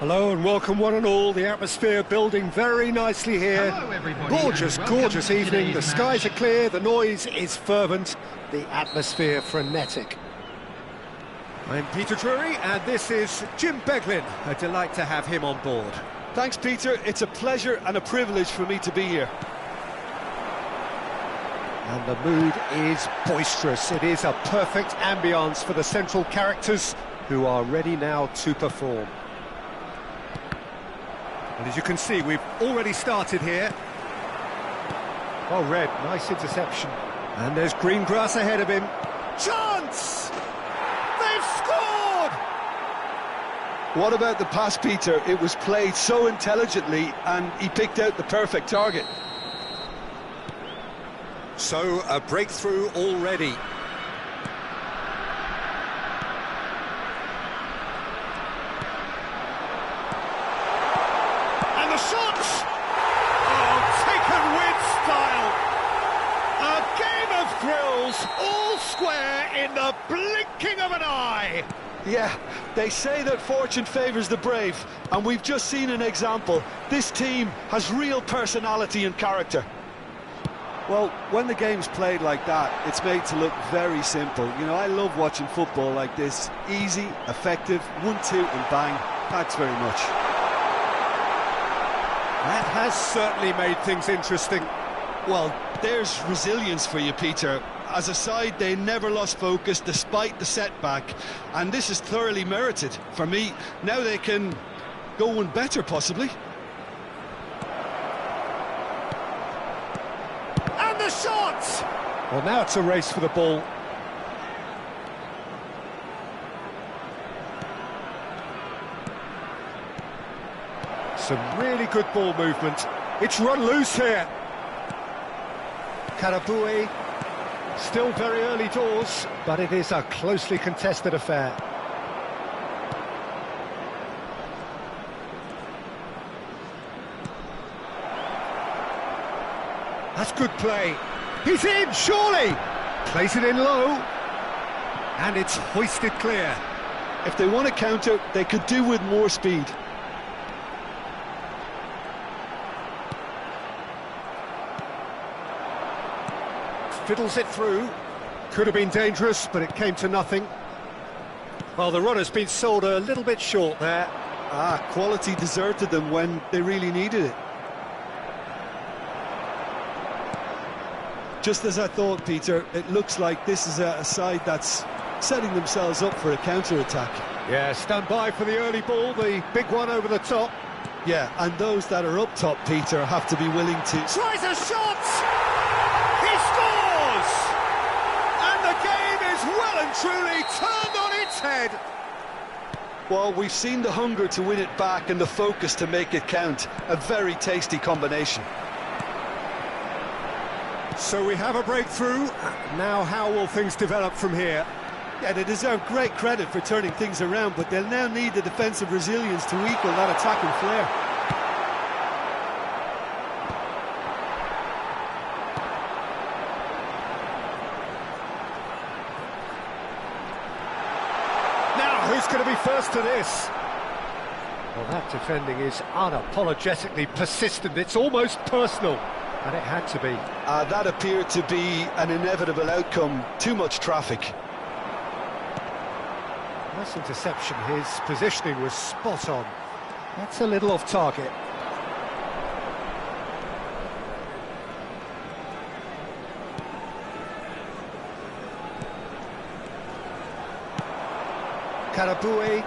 Hello and welcome one and all. The atmosphere building very nicely here. Hello everybody. Gorgeous evening. The skies match. are clear, the noise is fervent, the atmosphere frenetic. I'm Peter Drury, and this is Jim Beglin. A delight to have him on board. Thanks, Peter. It's a pleasure and a privilege for me to be here. And the mood is boisterous. It is a perfect ambience for the central characters who are ready now to perform. And as you can see, we've already started here. Oh, Red, nice interception. And there's green grass ahead of him. Chance! They've scored! What about the pass, Peter? It was played so intelligently and he picked out the perfect target. So, a breakthrough already. And the shots! Oh, taken with style! A game of thrills, all square in the blinking of an eye! Yeah, they say that fortune favours the brave, and we've just seen an example. This team has real personality and character. Well, when the game's played like that, it's made to look very simple. You know, I love watching football like this. Easy, effective, 1-2 and bang. Thanks very much. That has certainly made things interesting. Well, there's resilience for you, Peter. As a side, they never lost focus despite the setback, and this is thoroughly merited. For me, now they can go one better, possibly. And the shot! Well, now it's a race for the ball. Some really good ball movement. It's run loose here. Karaboué, still very early doors, but it is a closely contested affair. That's good play. He's in, surely! Plays it in low. And it's hoisted clear. If they want to counter, they could do with more speed. Fiddles it through. Could have been dangerous, but it came to nothing. Well, the runner's been sold a little bit short there. Quality deserted them when they really needed it. Just as I thought, Peter, it looks like this is a side that's setting themselves up for a counter-attack. Yeah, stand by for the early ball, the big one over the top. Yeah, and those that are up top, Peter, have to be willing to... Tries a shot! He scores! And the game is well and truly turned on its head. Well, we've seen the hunger to win it back and the focus to make it count. A very tasty combination. So we have a breakthrough. Now how will things develop from here? Yeah, they deserve great credit for turning things around, but they'll now need the defensive resilience to equal that attacking flair. Now, who's going to be first to this? Well, that defending is unapologetically persistent. It's almost personal. And it had to be. That appeared to be an inevitable outcome. Too much traffic. Nice interception. His positioning was spot on. That's a little off target. Karaboué.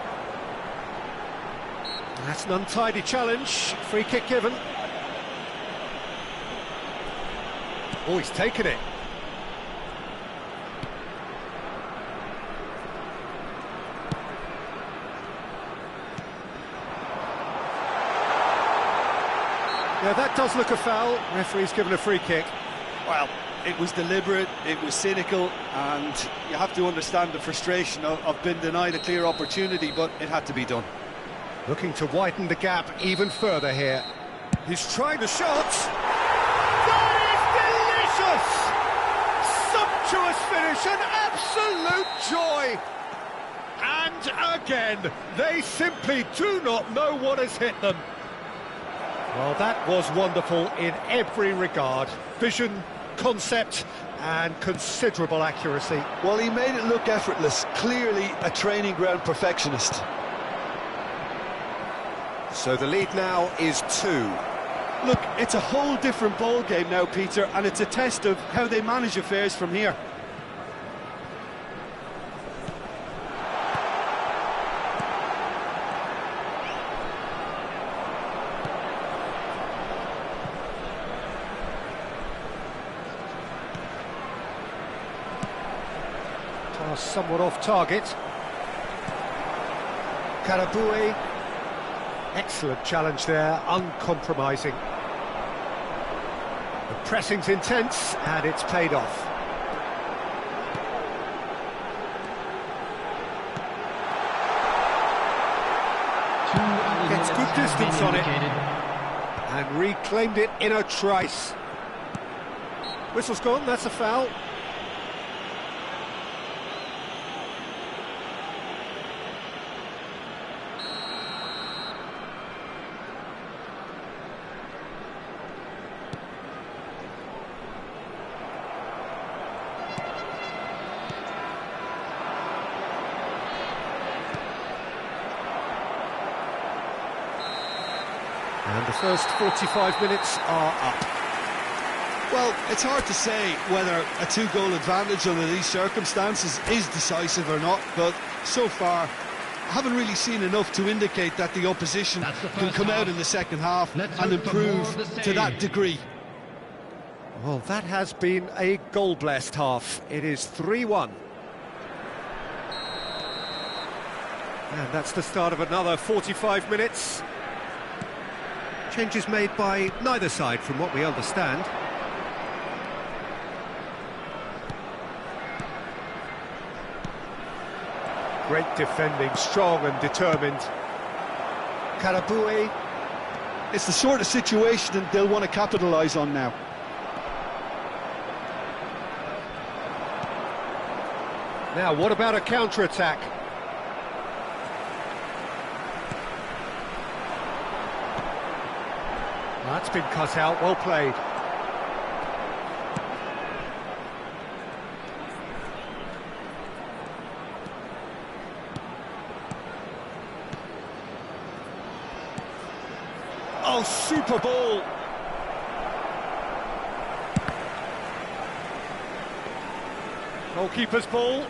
That's an untidy challenge. Free kick given. Oh, he's taken it. Yeah, that does look a foul. Referee's given a free kick. Well, it was deliberate, it was cynical, and you have to understand the frustration of being denied a clear opportunity, but it had to be done. Looking to widen the gap even further here. He's tried the shot. Sumptuous finish, an absolute joy. And again, they simply do not know what has hit them. Well, that was wonderful in every regard. Vision, concept, and considerable accuracy. Well, he made it look effortless. Clearly a training ground perfectionist. So the lead now is 2. Look, it's a whole different ball game now, Peter, and it's a test of how they manage affairs from here. Somewhat off target. Karaboué. Excellent challenge there, uncompromising. The pressing's intense, and it's paid off. Gets good distance on it. And reclaimed it in a trice. Whistle's gone, that's a foul. And the first 45 minutes are up. Well, it's hard to say whether a 2-goal advantage under these circumstances is decisive or not, but so far I haven't really seen enough to indicate that the opposition can come out in the second half and improve to that degree. Well, that has been a goal-blessed half. It is 3-1. And that's the start of another 45 minutes. Changes made by neither side, from what we understand. Great defending, strong and determined. Karaboué. It's the sort of situation that they'll want to capitalise on now. Now, what about a counter-attack? That's been cut out, well played. Oh, super ball! Goalkeeper's ball.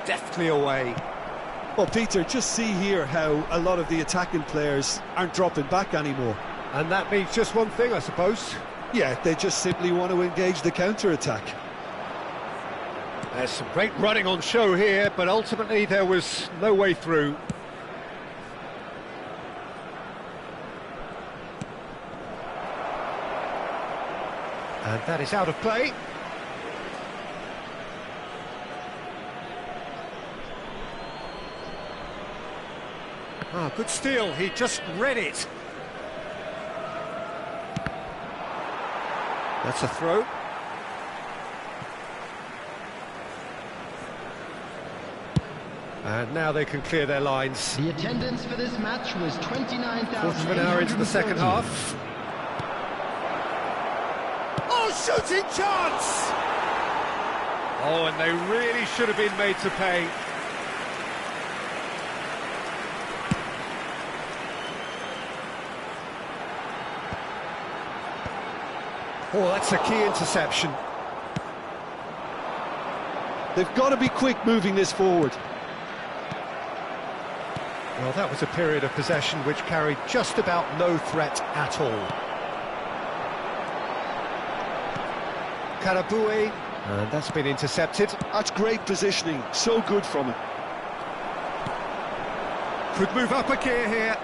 Deftly away. Well, Peter, just see here how a lot of the attacking players aren't dropping back anymore. And that means just one thing, I suppose. Yeah, they just simply want to engage the counter-attack. There's some great running on show here, but ultimately there was no way through. And that is out of play. Ah, good steal, he just read it. That's a throw. And now they can clear their lines. The attendance for this match was 29,000. Quarter of an hour into the second half. Oh, shooting chance! Oh, and they really should have been made to pay. Oh, that's a key interception. They've got to be quick moving this forward. Well, that was a period of possession which carried just about no threat at all. Karaboué, and that's been intercepted. That's great positioning, so good from him. Could move up a gear here.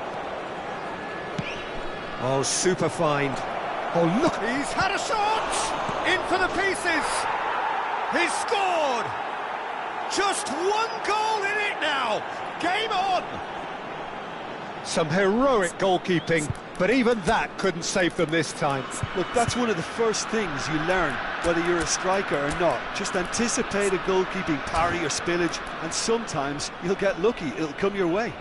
Oh, super find. Oh, look! He's had a shot! In for the pieces! He's scored! Just one goal in it now! Game on! Some heroic goalkeeping. but even that couldn't save them this time. Look, that's one of the first things you learn, whether you're a striker or not. Just anticipate a goalkeeping parry or spillage, and sometimes you'll get lucky, it'll come your way.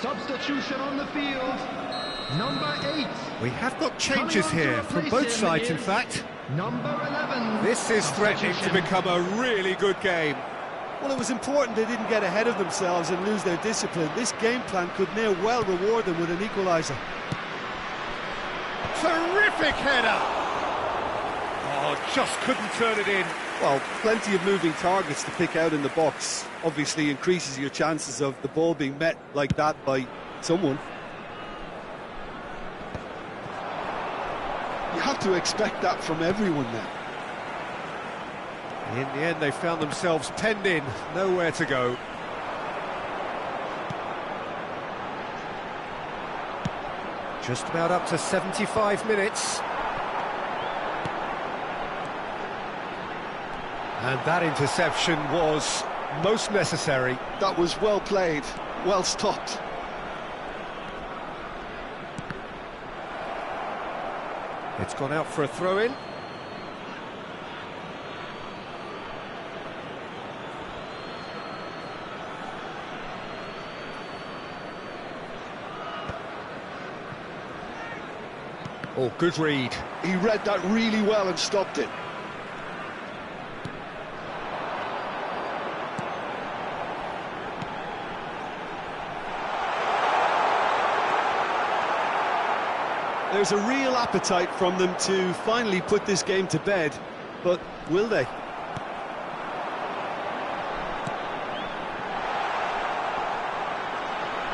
Substitution on the field, number 8. We have got changes here, from both sides in fact. Number 11. This is threatening to become a really good game. Well, it was important they didn't get ahead of themselves and lose their discipline. This game plan could now well reward them with an equaliser. Terrific header! Oh, just couldn't turn it in. Well, plenty of moving targets to pick out in the box. Obviously increases your chances of the ball being met like that by someone. You have to expect that from everyone now. In the end, they found themselves penned in, nowhere to go. Just about up to 75 minutes. And that interception was most necessary. That was well played, well stopped. It's gone out for a throw-in. Oh, good read. He read that really well and stopped it. There's a real appetite from them to finally put this game to bed, but will they?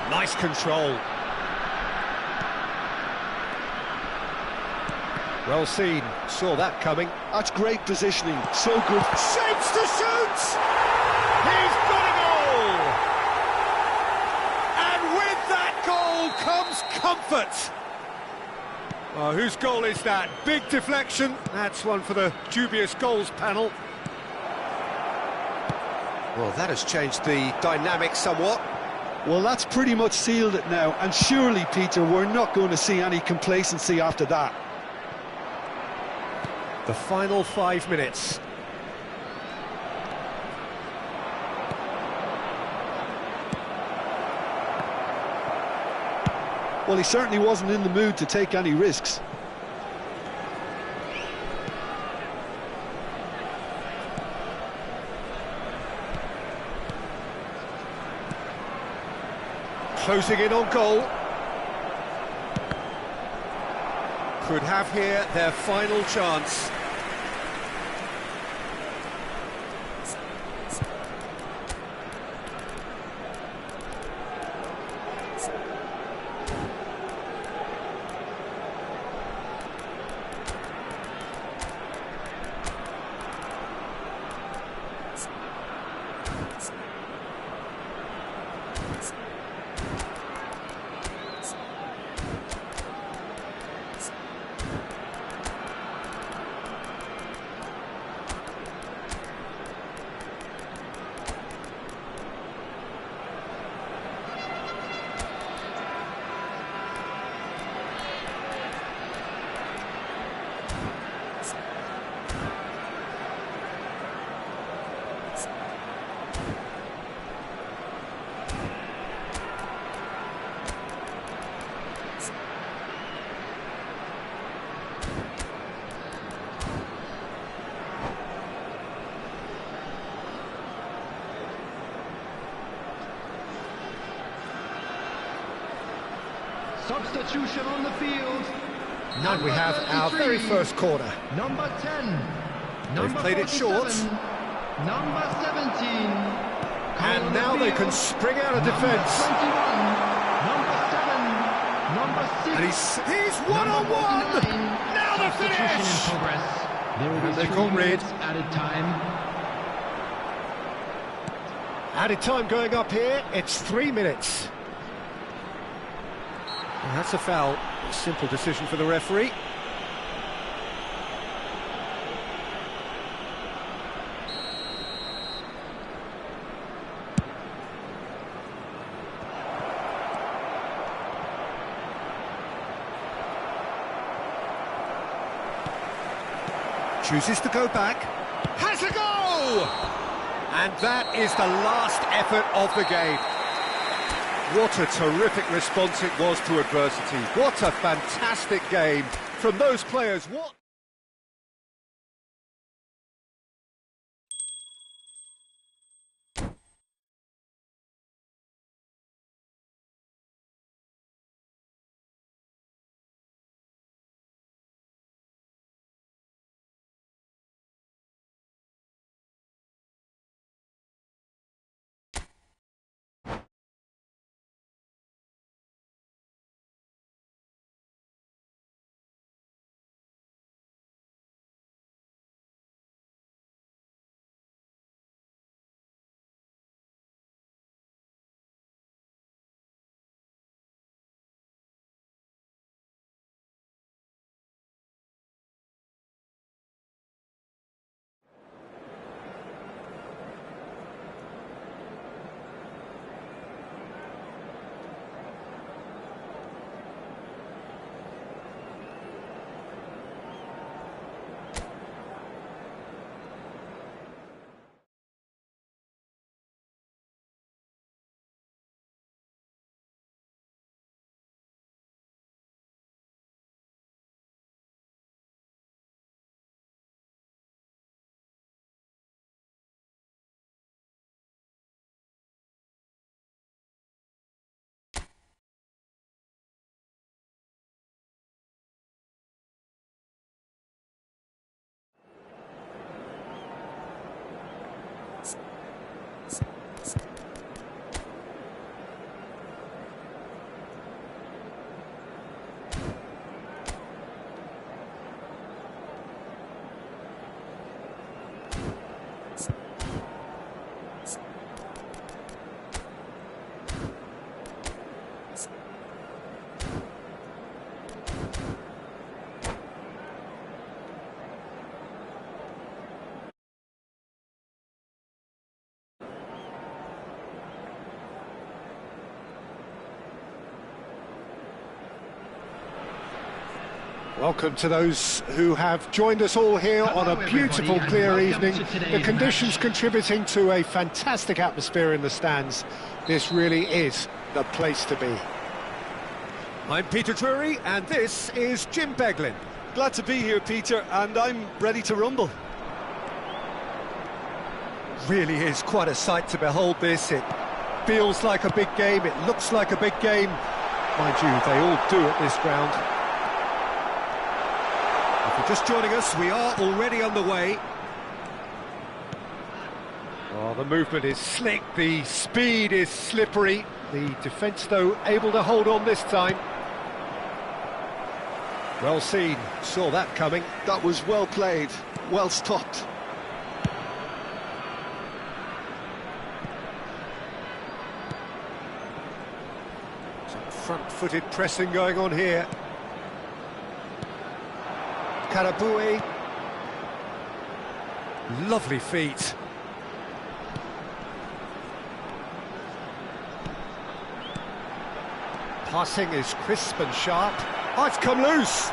Nice control. Well seen, saw that coming. That's great positioning, so good. Shapes to shoot! He's got a goal! And with that goal comes comfort. Oh, whose goal is that? Big deflection. That's one for the dubious goals panel. Well, that has changed the dynamic somewhat. Well, that's pretty much sealed it now, and surely, Peter, we're not going to see any complacency after that. The final 5 minutes. Well, he certainly wasn't in the mood to take any risks. Closing in on goal. Could have here their final chance. Substitution on the field. And we have our very first corner. Number 10. They've played it short. Number 17. And now they can spring out of defence. Number 7, number 6. And he's one-on-one! Now the Substitution finish! in progress. There will And be they 3 can't read. minutes added time. Added time going up here, it's 3 minutes. And that's a foul. A simple decision for the referee. Chooses to go back. Has a go! And that is the last effort of the game. What a terrific response it was to adversity. What a fantastic game from those players. What? Welcome to those who have joined us all here on a beautiful, clear evening. The conditions contributing to a fantastic atmosphere in the stands. This really is the place to be. I'm Peter Drury, and this is Jim Beglin. Glad to be here, Peter, and I'm ready to rumble. Really is quite a sight to behold this. It feels like a big game, it looks like a big game. Mind you, they all do at this ground. If you're just joining us, we are already underway. Oh, the movement is slick, the speed is slippery. The defence, though, able to hold on this time. Well seen, saw that coming. That was well played, well stopped. Some front-footed pressing going on here. Karabui. Lovely feet. Passing is crisp and sharp. Oh, it's come loose.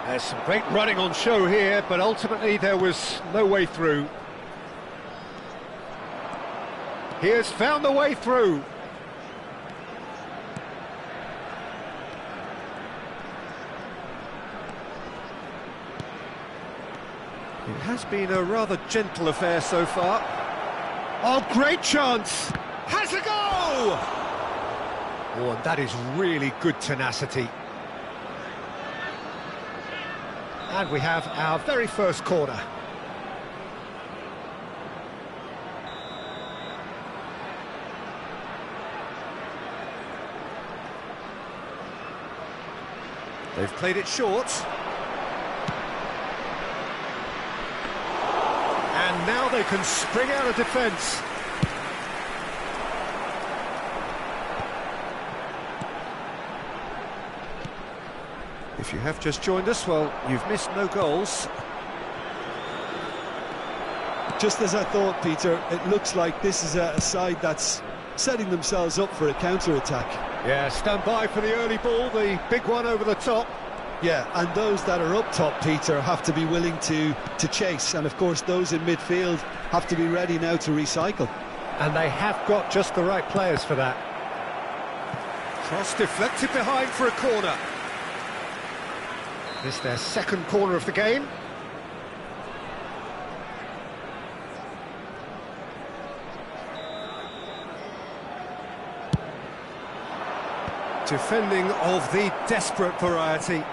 There's some great running on show here, but ultimately there was no way through. He has found the way through. It has been a rather gentle affair so far. Oh, great chance! Has a go! Oh, and that is really good tenacity. And we have our very first corner. They've played it short. And now they can spring out of defence. If you have just joined us, well, you've missed no goals. Just as I thought, Peter, it looks like this is a side that's setting themselves up for a counter-attack. Yeah, stand by for the early ball, the big one over the top. Yeah, and those that are up top, Peter, have to be willing to chase. And, of course, those in midfield have to be ready now to recycle. And they have got just the right players for that. Cross deflected behind for a corner. This their second corner of the game. Defending of the desperate variety.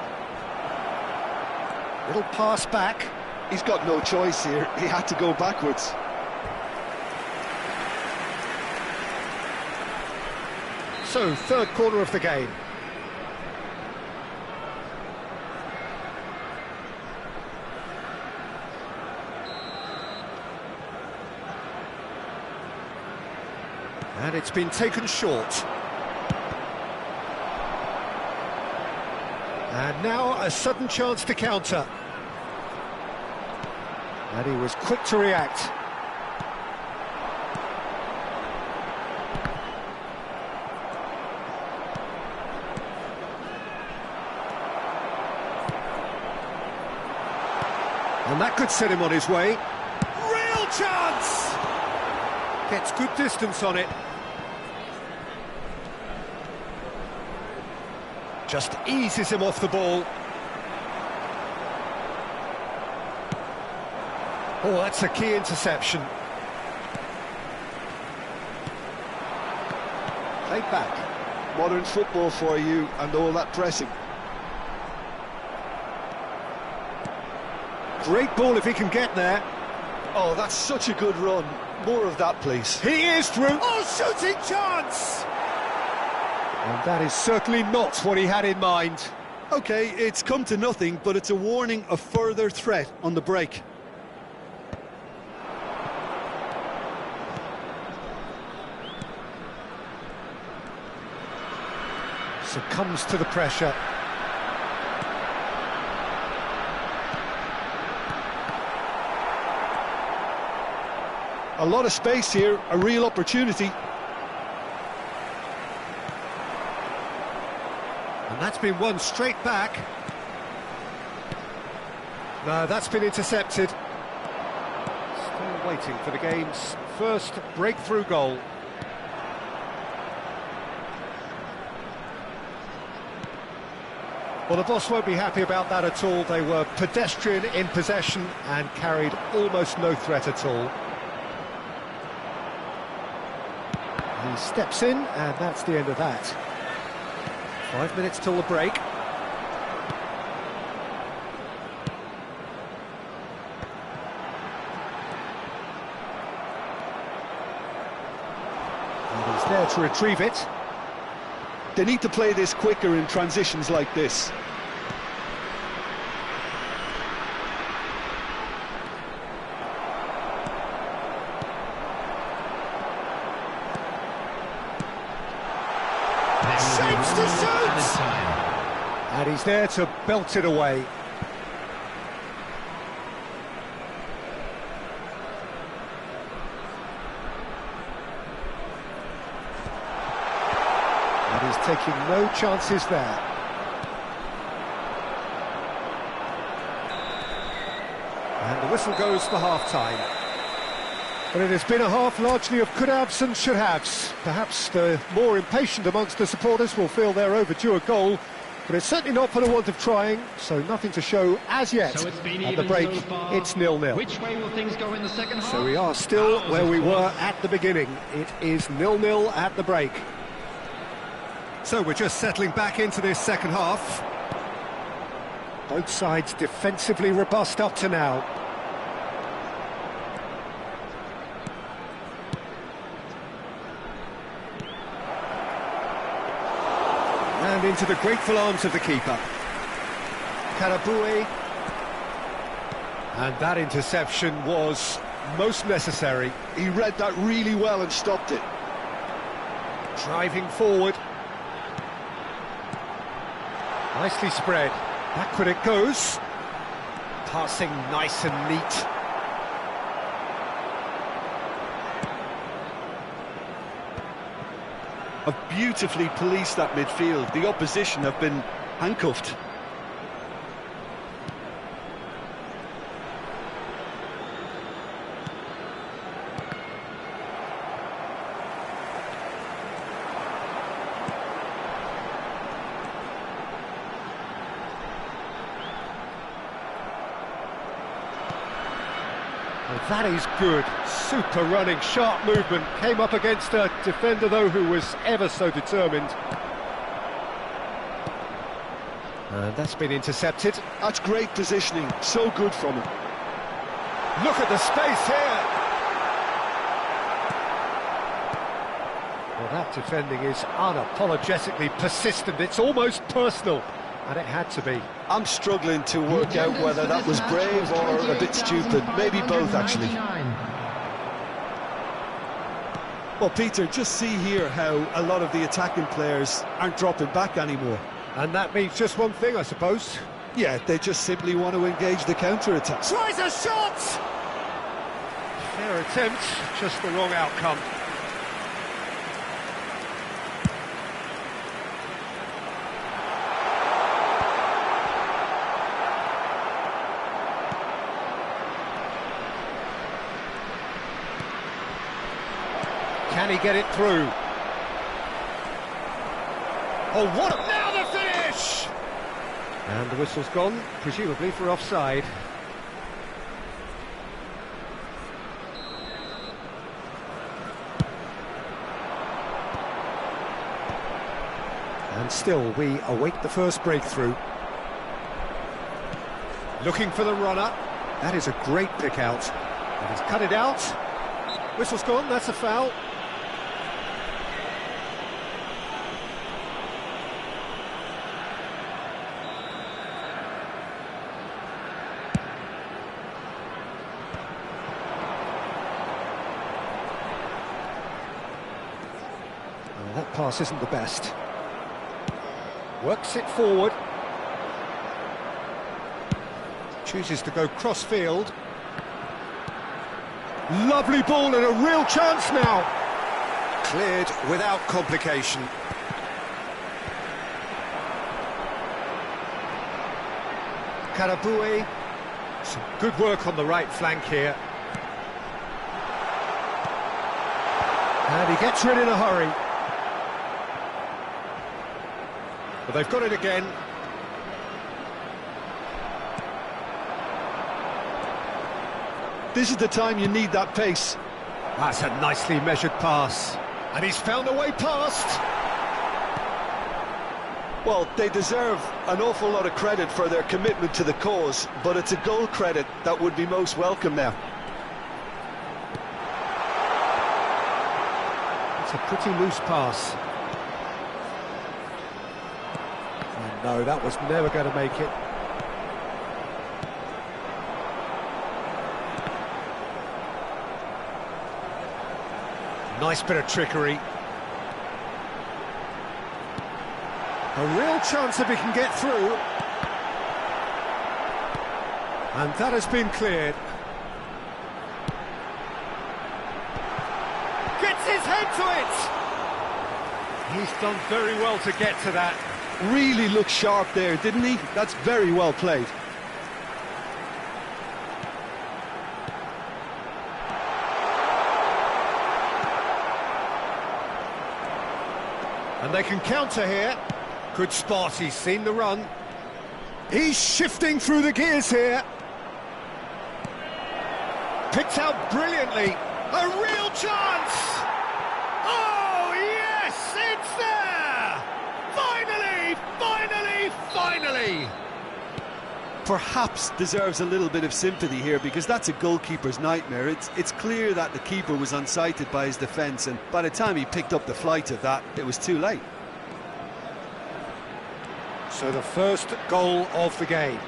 Little pass back. He's got no choice here. He had to go backwards. So, third corner of the game. And it's been taken short. And now a sudden chance to counter. And he was quick to react. And that could set him on his way. Real chance! Gets good distance on it. Just eases him off the ball. Oh, that's a key interception. Played back. Modern football for you and all that pressing. Great ball if he can get there. Oh, that's such a good run. More of that, please. He is through. Oh, shooting chance! And that is certainly not what he had in mind. OK, it's come to nothing, but it's a warning of further threat on the break. Succumbs to the pressure. A lot of space here, a real opportunity. And that's been won straight back. No, that's been intercepted. Still waiting for the game's first breakthrough goal. Well, the boss won't be happy about that at all. They were pedestrian in possession and carried almost no threat at all. He steps in, and that's the end of that. 5 minutes till the break. And he's there to retrieve it. They need to play this quicker in transitions like this. Shapes to shoot! And he's there to belt it away. And he's taking no chances there. And the whistle goes for half-time. But it has been a half largely of could-haves and should-haves. Perhaps the more impatient amongst the supporters will feel they're overdue a goal, but it's certainly not for the want of trying, so nothing to show as yet. So it's been At the even break, so far. it's 0-0. Which way will things go in the second half? So we are still Ours, where we of course. were at the beginning. It is 0-0 at the break. So we're just settling back into this second half. Both sides defensively robust up to now. And into the grateful arms of the keeper. Karaboué. And that interception was most necessary. He read that really well and stopped it. Driving forward. Nicely spread. Backward it goes. Passing nice and neat. Have beautifully policed that midfield. The opposition have been handcuffed. Well, that is good. Super running, sharp movement. Came up against a defender, though, who was ever so determined. And that's been intercepted. That's great positioning. So good from him. Look at the space here. Well, that defending is unapologetically persistent. It's almost personal. And it had to be. I'm struggling to work out whether that was brave or a bit stupid. Maybe both, actually. Well, Peter, just see here how a lot of the attacking players aren't dropping back anymore. And that means just one thing, I suppose. Yeah, they just simply want to engage the counter-attack. Tries a shot! Fair attempt, just the wrong outcome. Can he get it through? Oh, what a... Now the finish! And the whistle's gone, presumably for offside. And still, we await the first breakthrough. Looking for the runner. That is a great pick out. And he's cut it out. Whistle's gone, that's a foul. Well, that pass isn't the best. Works it forward. Chooses to go cross-field. Lovely ball and a real chance now. Cleared without complication. Karaboué. Some good work on the right flank here. And he gets rid in a hurry. But they've got it again. This is the time you need that pace. That's a nicely measured pass. And he's found a way past. Well, they deserve an awful lot of credit for their commitment to the cause, but it's a goal credit that would be most welcome now. It's a pretty loose pass. And no, that was never going to make it. Nice bit of trickery. A real chance if he can get through. And that has been cleared. Gets his head to it! He's done very well to get to that. Really looked sharp there, didn't he? That's very well played. And they can counter here. Good spot, he's seen the run. He's shifting through the gears here. Picked out brilliantly. A real chance! Oh, yes, it's there! Finally, finally, finally! Perhaps deserves a little bit of sympathy here, because that's a goalkeeper's nightmare. It's clear that the keeper was unsighted by his defence, and by the time he picked up the flight of that, it was too late. So the first goal of the game.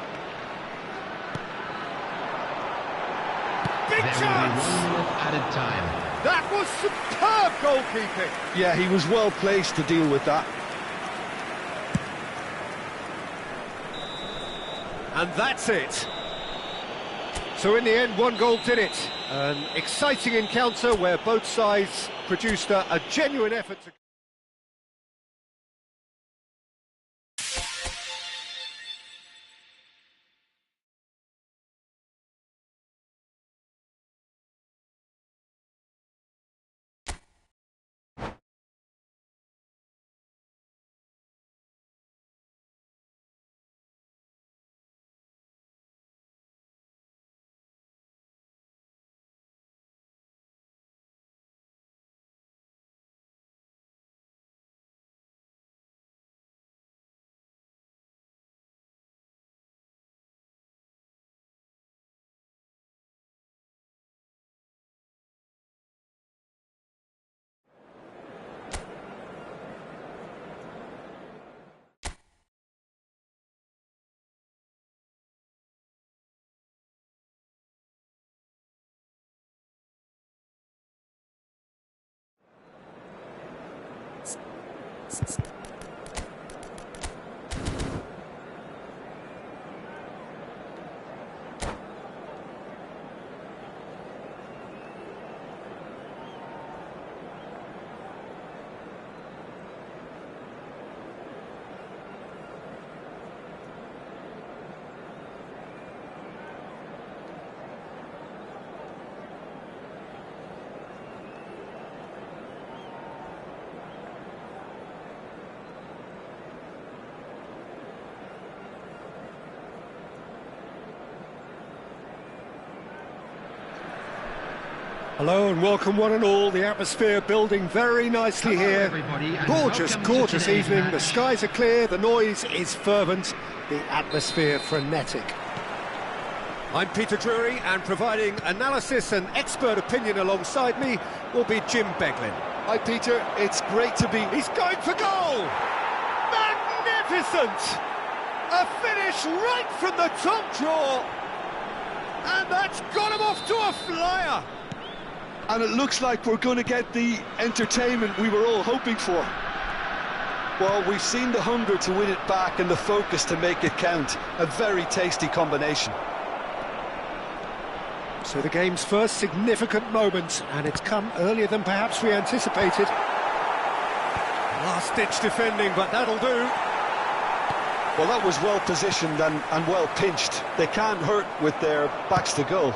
Big chance! Added time. That was superb goalkeeping! Yeah, he was well placed to deal with that. And that's it. So in the end, one goal did it. An exciting encounter where both sides produced a genuine effort to... Hello and welcome one and all. The atmosphere building very nicely here. Everybody, and Gorgeous, welcome to gorgeous today's evening. match. The skies are clear, the noise is fervent, the atmosphere frenetic. I'm Peter Drury, and providing analysis and expert opinion alongside me will be Jim Beglin. Hi, Peter. It's great to be... He's going for goal! Magnificent! A finish right from the top drawer! And that's got him off to a flyer! And it looks like we're going to get the entertainment we were all hoping for. Well, we've seen the hunger to win it back and the focus to make it count. A very tasty combination. So the game's first significant moment, and it's come earlier than perhaps we anticipated. Last-ditch defending, but that'll do. Well, that was well positioned and well pinched. They can't hurt with their backs to goal.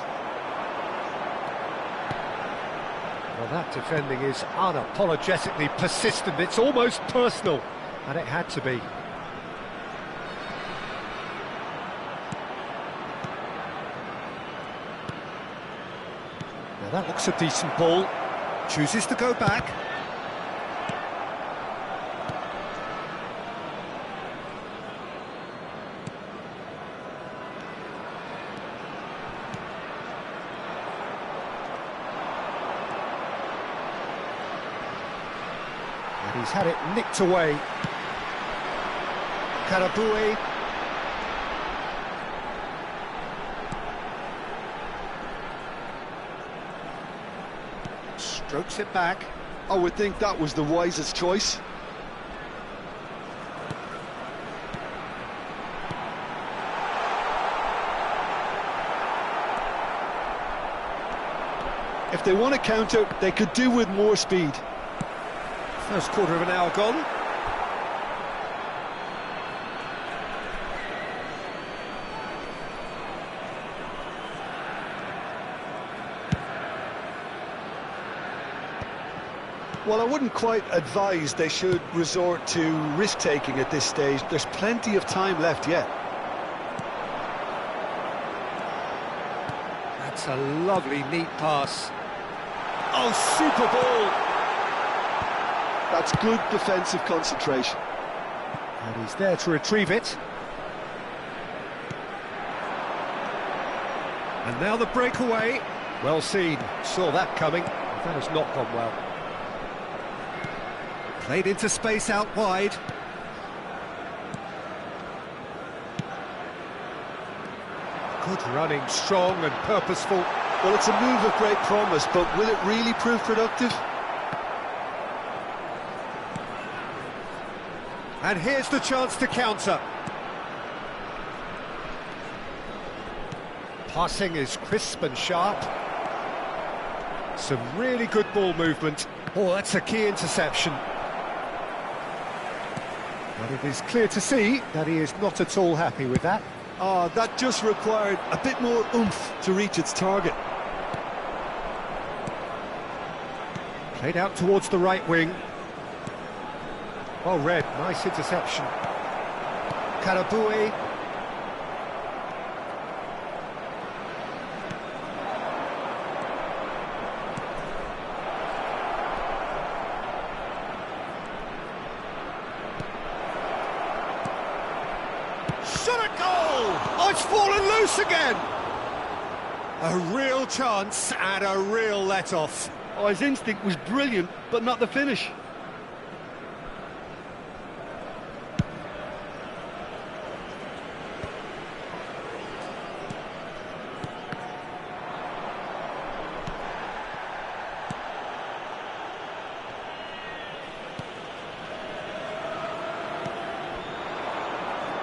Well, that defending is unapologetically persistent. It's almost personal, and it had to be. Now that looks a decent ball. Chooses to go back. And he's had it nicked away. Karaboué. Strokes it back. I would think that was the wisest choice. If they want to counter, they could do with more speed. First quarter of an hour gone. Well, I wouldn't quite advise they should resort to risk-taking at this stage. There's plenty of time left yet. That's a lovely, neat pass. Oh, super ball! That's good defensive concentration. And he's there to retrieve it. And now the breakaway. Well seen, saw that coming. That has not gone well. Played into space out wide. Good running, strong and purposeful. Well, it's a move of great promise, but will it really prove productive? And here's the chance to counter. Passing is crisp and sharp. Some really good ball movement. Oh, that's a key interception. But it is clear to see that he is not at all happy with that. That just required a bit more oomph to reach its target. Played out towards the right wing. Well read, nice interception. Karaboué. Shot a goal! Oh, it's fallen loose again! A real chance and a real let-off. Oh, his instinct was brilliant, but not the finish.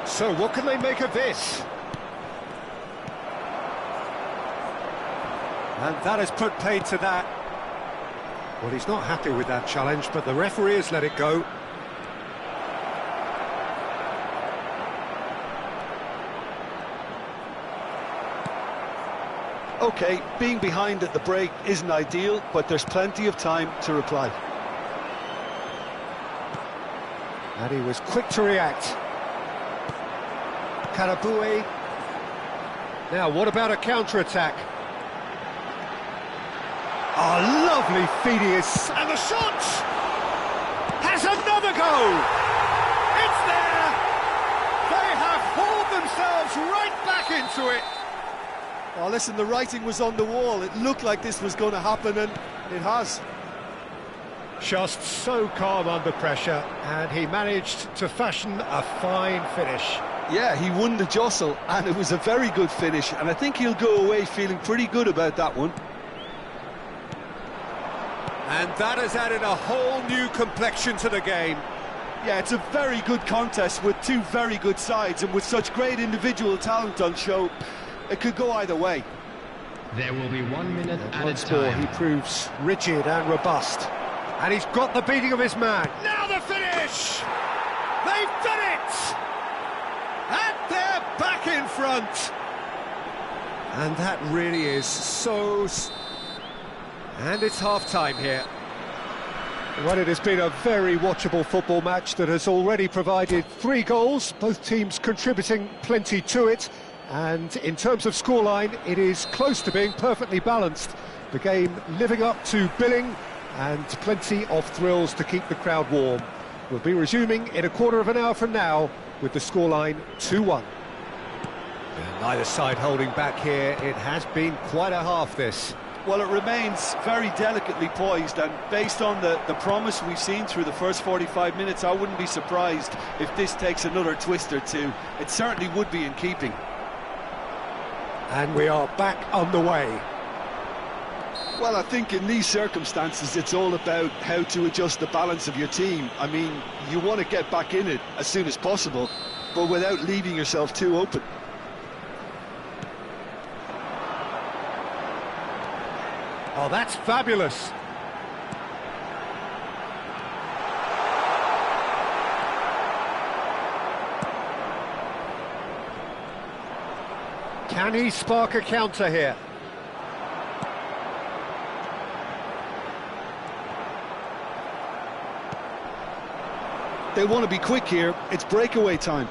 So what can they make of this? And that has put paid to that. Well, he's not happy with that challenge, but the referee has let it go. OK, being behind at the break isn't ideal, but there's plenty of time to reply. And he was quick to react. Karaboué. Now, what about a counter-attack? Oh, lovely Phidias. And the shot! Has another go! It's there! They have hauled themselves right back into it. Oh, listen, the writing was on the wall. It looked like this was going to happen, and it has. Just so calm under pressure, and he managed to fashion a fine finish. Yeah, he won the jostle, and it was a very good finish, and I think he'll go away feeling pretty good about that one. And that has added a whole new complexion to the game. Yeah, it's a very good contest with two very good sides, and with such great individual talent on show, it could go either way. There will be 1 minute at a Once more, time. he proves rigid and robust. And he's got the beating of his man. Now the finish! They've done it! And they're back in front! And that really is so... And it's half-time here. Well, it has been a very watchable football match that has already provided 3 goals, both teams contributing plenty to it. And in terms of scoreline, it is close to being perfectly balanced. The game living up to billing and plenty of thrills to keep the crowd warm. We'll be resuming in a quarter of an hour from now with the scoreline 2-1. Neither side holding back here. It has been quite a half, this. Well, it remains very delicately poised, and based on the promise we've seen through the first 45 minutes, I wouldn't be surprised if this takes another twist or two. It certainly would be in keeping. And we are back on the way. Well, I think in these circumstances, it's all about how to adjust the balance of your team. I mean, you want to get back in it as soon as possible, but without leaving yourself too open. Oh, that's fabulous. Can he spark a counter here? They want to be quick here. It's breakaway time.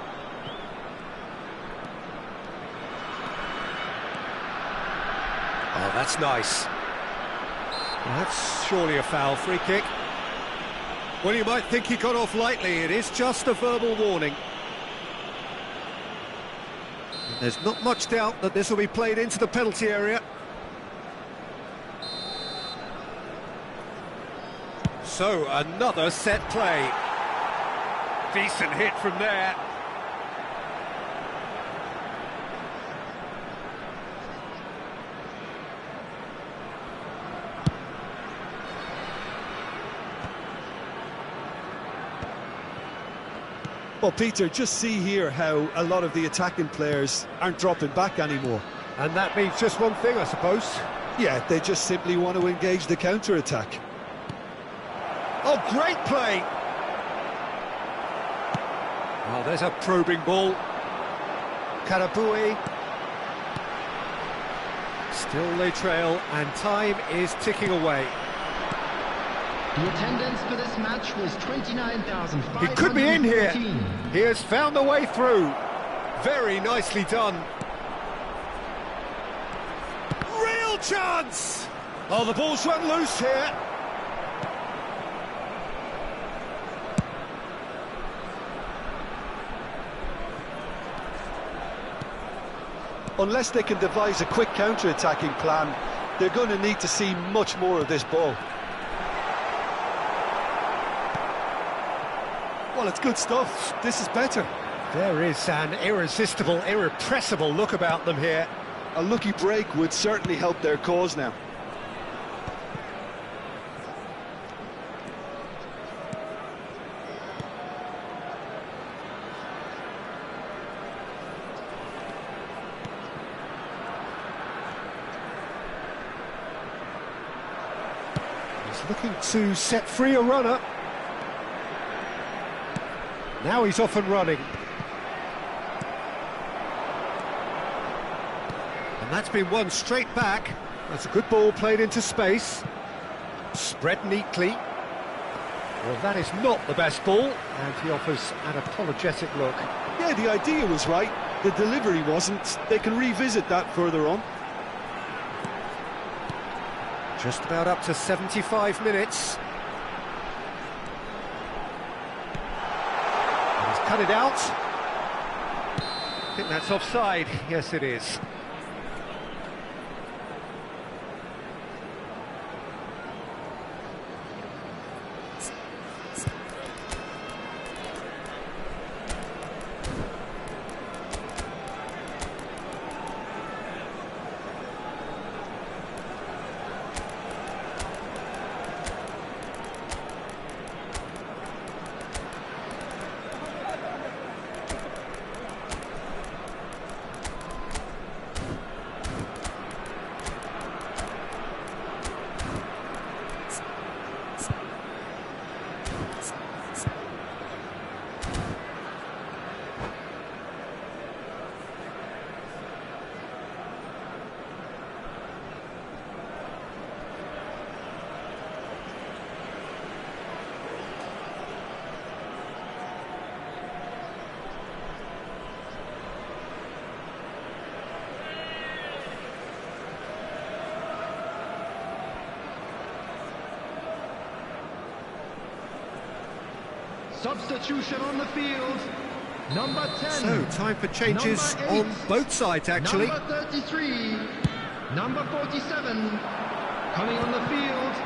Oh, that's nice. Well, that's surely a foul. Free kick. Well, you might think he got off lightly. It is just a verbal warning. There's not much doubt that this will be played into the penalty area. So, another set play. Decent hit from there. Well, Peter, just see here how a lot of the attacking players aren't dropping back anymore. And that means just one thing, I suppose. Yeah, they just simply want to engage the counter-attack. Oh, great play! Oh, there's a probing ball. Karabui. Still they trail, and time is ticking away. The attendance for this match was 29,514. He could be in here. He has found a way through. Very nicely done. Real chance! Oh, the ball's run loose here. Unless they can devise a quick counter-attacking plan, they're going to need to see much more of this ball. Well, it's good stuff. This is better. There is an irresistible, irrepressible look about them here. A lucky break would certainly help their cause now. He's looking to set free a runner. Now he's off and running. And that's been won straight back. That's a good ball played into space. Spread neatly. Well, that is not the best ball, and he offers an apologetic look. Yeah, the idea was right. The delivery wasn't. They can revisit that further on. Just about up to 75 minutes. Cut it out. I think that's offside. Yes, it is. Substitution on the field. Number 10. So, time for changes on both sides, actually. Number 33. Number 47. Coming on the field.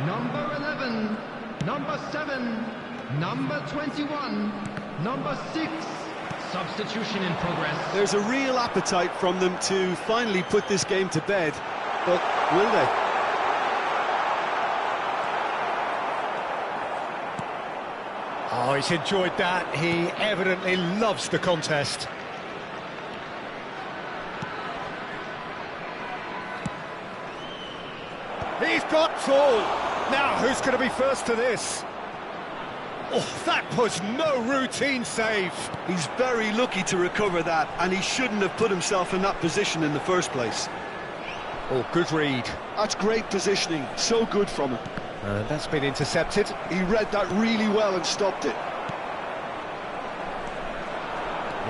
Number 11. Number 7. Number 21. Number 6. Substitution in progress. There's a real appetite from them to finally put this game to bed, but will they? Oh, he's enjoyed that. He evidently loves the contest. He's got full. Now, who's going to be first to this? Oh, that was no routine save. He's very lucky to recover that, and he shouldn't have put himself in that position in the first place. Oh, good read. That's great positioning. So good from him. And that's been intercepted. He read that really well and stopped it.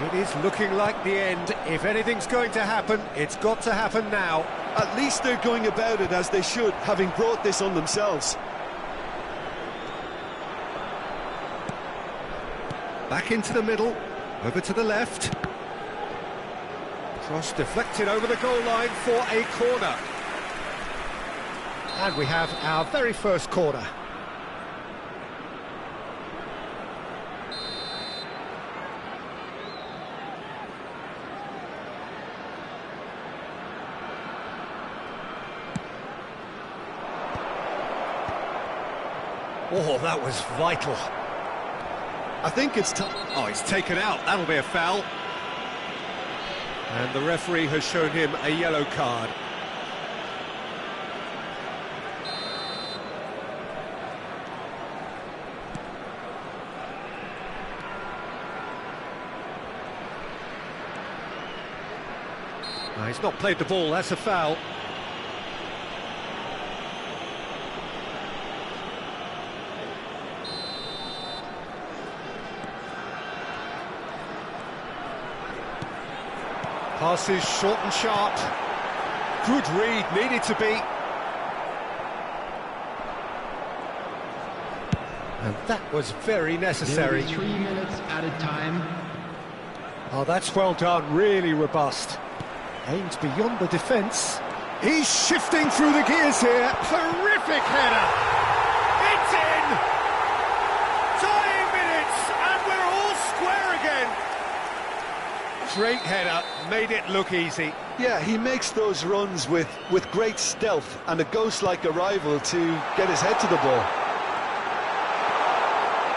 It is looking like the end. If anything's going to happen, it's got to happen now. At least they're going about it as they should, having brought this on themselves. Back into the middle, over to the left. Cross deflected over the goal line for a corner. And we have our very first corner. Oh, that was vital. I think it's oh, he's taken out. That'll be a foul. And the referee has shown him a yellow card. No, he's not played the ball, that's a foul. Passes short and sharp. Good read, needed to be. And that was very necessary. 3 minutes added time. Oh, that's well done, really robust. Aims beyond the defence. He's shifting through the gears here. Terrific header! It's in! Dying minutes, and we're all square again! Great header, made it look easy. Yeah, he makes those runs with great stealth and a ghost-like arrival to get his head to the ball.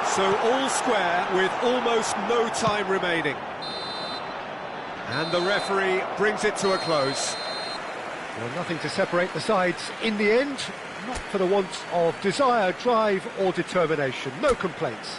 So all square with almost no time remaining. And the referee brings it to a close. Well, nothing to separate the sides in the end, not for the want of desire, drive or determination. No complaints.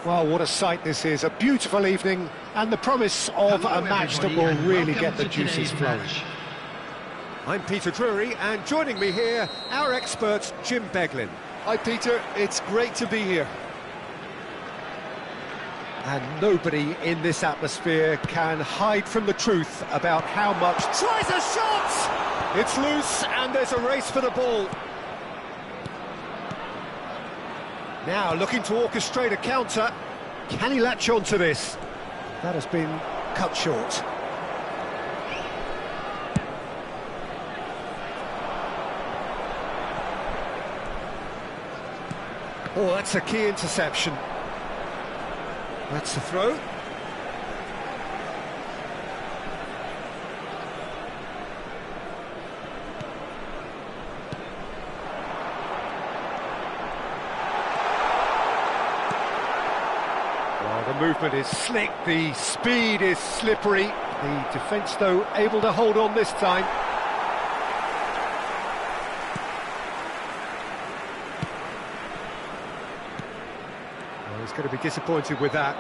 Well, what a sight this is, a beautiful evening and the promise of a match that will really get the juices flowing. I'm Peter Drury, and joining me here, our expert Jim Beglin. Hi Peter, it's great to be here. And nobody in this atmosphere can hide from the truth about how much... Tries a shot! It's loose and there's a race for the ball. Now looking to orchestrate a counter. Can he latch on to this? That has been cut short. Oh, that's a key interception. That's the throw. Well, the movement is slick, the speed is slippery. The defence, though, able to hold on this time. Well, he's going to be disappointed with that.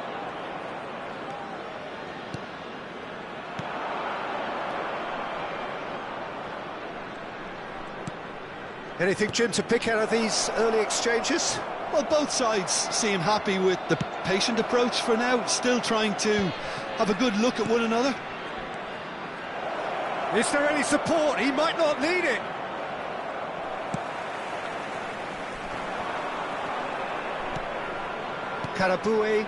Anything, Jim, to pick out of these early exchanges? Well, both sides seem happy with the patient approach for now, still trying to have a good look at one another. Is there any support? He might not need it. Karaboué.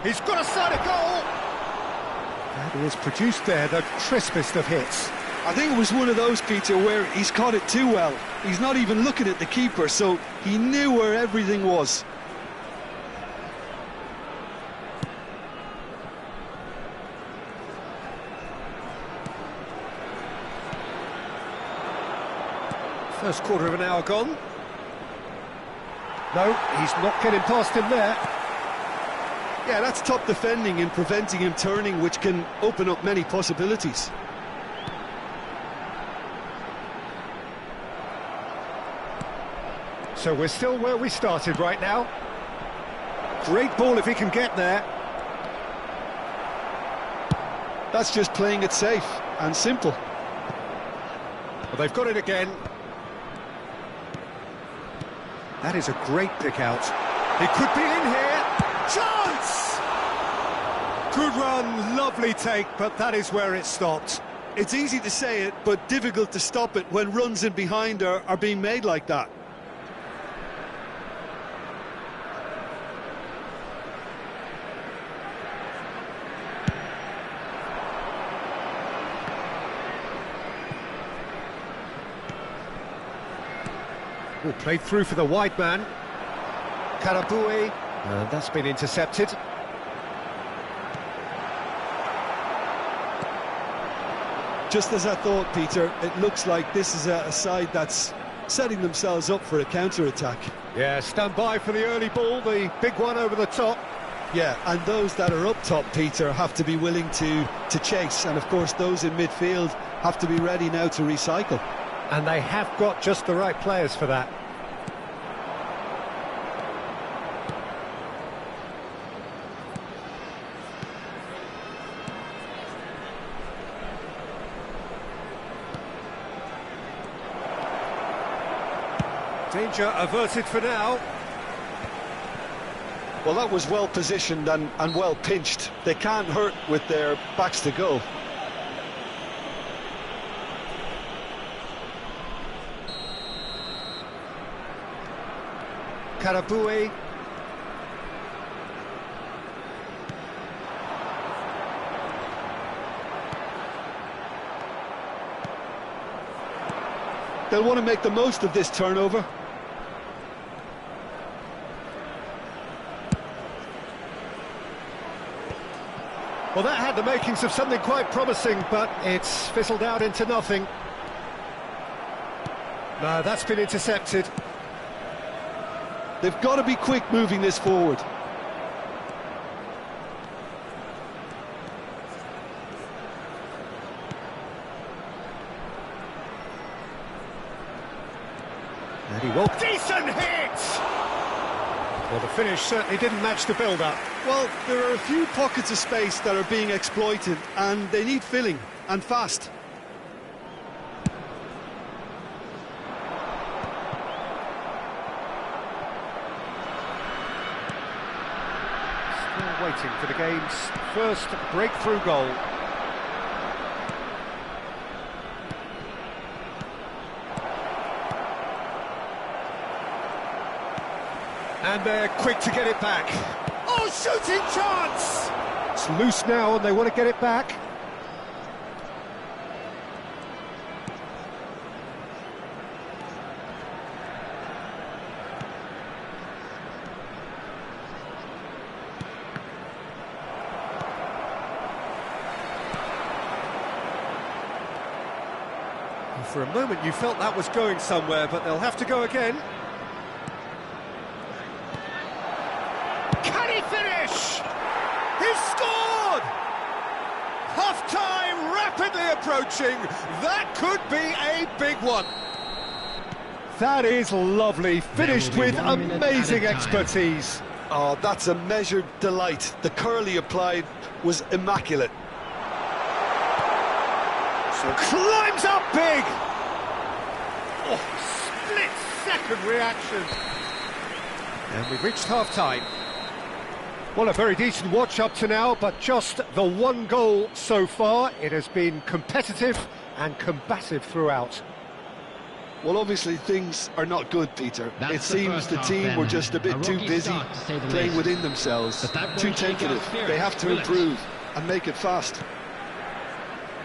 He's got a sight of goal! That was produced there, the crispest of hits. I think it was one of those, Peter, where he's caught it too well. He's not even looking at the keeper, so he knew where everything was. First quarter of an hour gone. No, he's not getting past him there. Yeah, that's top defending and preventing him turning, which can open up many possibilities. So we're still where we started right now. Great ball if he can get there. That's just playing it safe and simple. Well, they've got it again. That is a great pick out. He could be in here. Chance! Good run, lovely take, but that is where it stopped. It's easy to say it, but difficult to stop it when runs in behind are being made like that. Oh, played through for the wide man. Karaboué. That's been intercepted. Just as I thought, Peter, it looks like this is a side that's setting themselves up for a counter-attack. Yeah, stand by for the early ball, the big one over the top. Yeah, and those that are up top, Peter, have to be willing to chase. And, of course, those in midfield have to be ready now to recycle. And they have got just the right players for that. Danger averted for now. Well, that was well positioned and well pinched. They can't hurt with their backs to goal. Karaboué. They'll want to make the most of this turnover. Well, that had the makings of something quite promising, but it's fizzled out into nothing. No, that's been intercepted. They've got to be quick moving this forward. And he will. Decent hit! Well, the finish certainly didn't match the build-up. Well, there are a few pockets of space that are being exploited, and they need filling, and fast. Still waiting for the game's first breakthrough goal. And they're quick to get it back. Oh, shooting chance! It's loose now and they want to get it back. For a moment you felt that was going somewhere, but they'll have to go again. Can he finish? He's scored! Half-time rapidly approaching. That could be a big one. That is lovely, finished with amazing expertise. Oh, that's a measured delight. The curl he applied was immaculate. So climbs up big. Oh, split-second reaction. And we've reached half-time. Well, a very decent watch up to now, but just the one goal so far. It has been competitive and combative throughout. Well, obviously things are not good, Peter. It seems the team were just a bit too busy playing within themselves, too tentative. They have to improve and make it fast.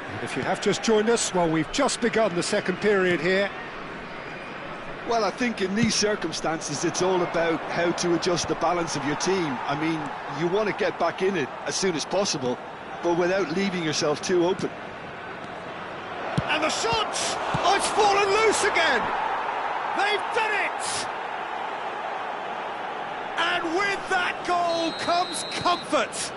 And if you have just joined us, well, we've just begun the second period here. Well, I think in these circumstances, it's all about how to adjust the balance of your team. I mean, you want to get back in it as soon as possible, but without leaving yourself too open. And the shot! Oh, it's fallen loose again! They've done it! And with that goal comes comfort.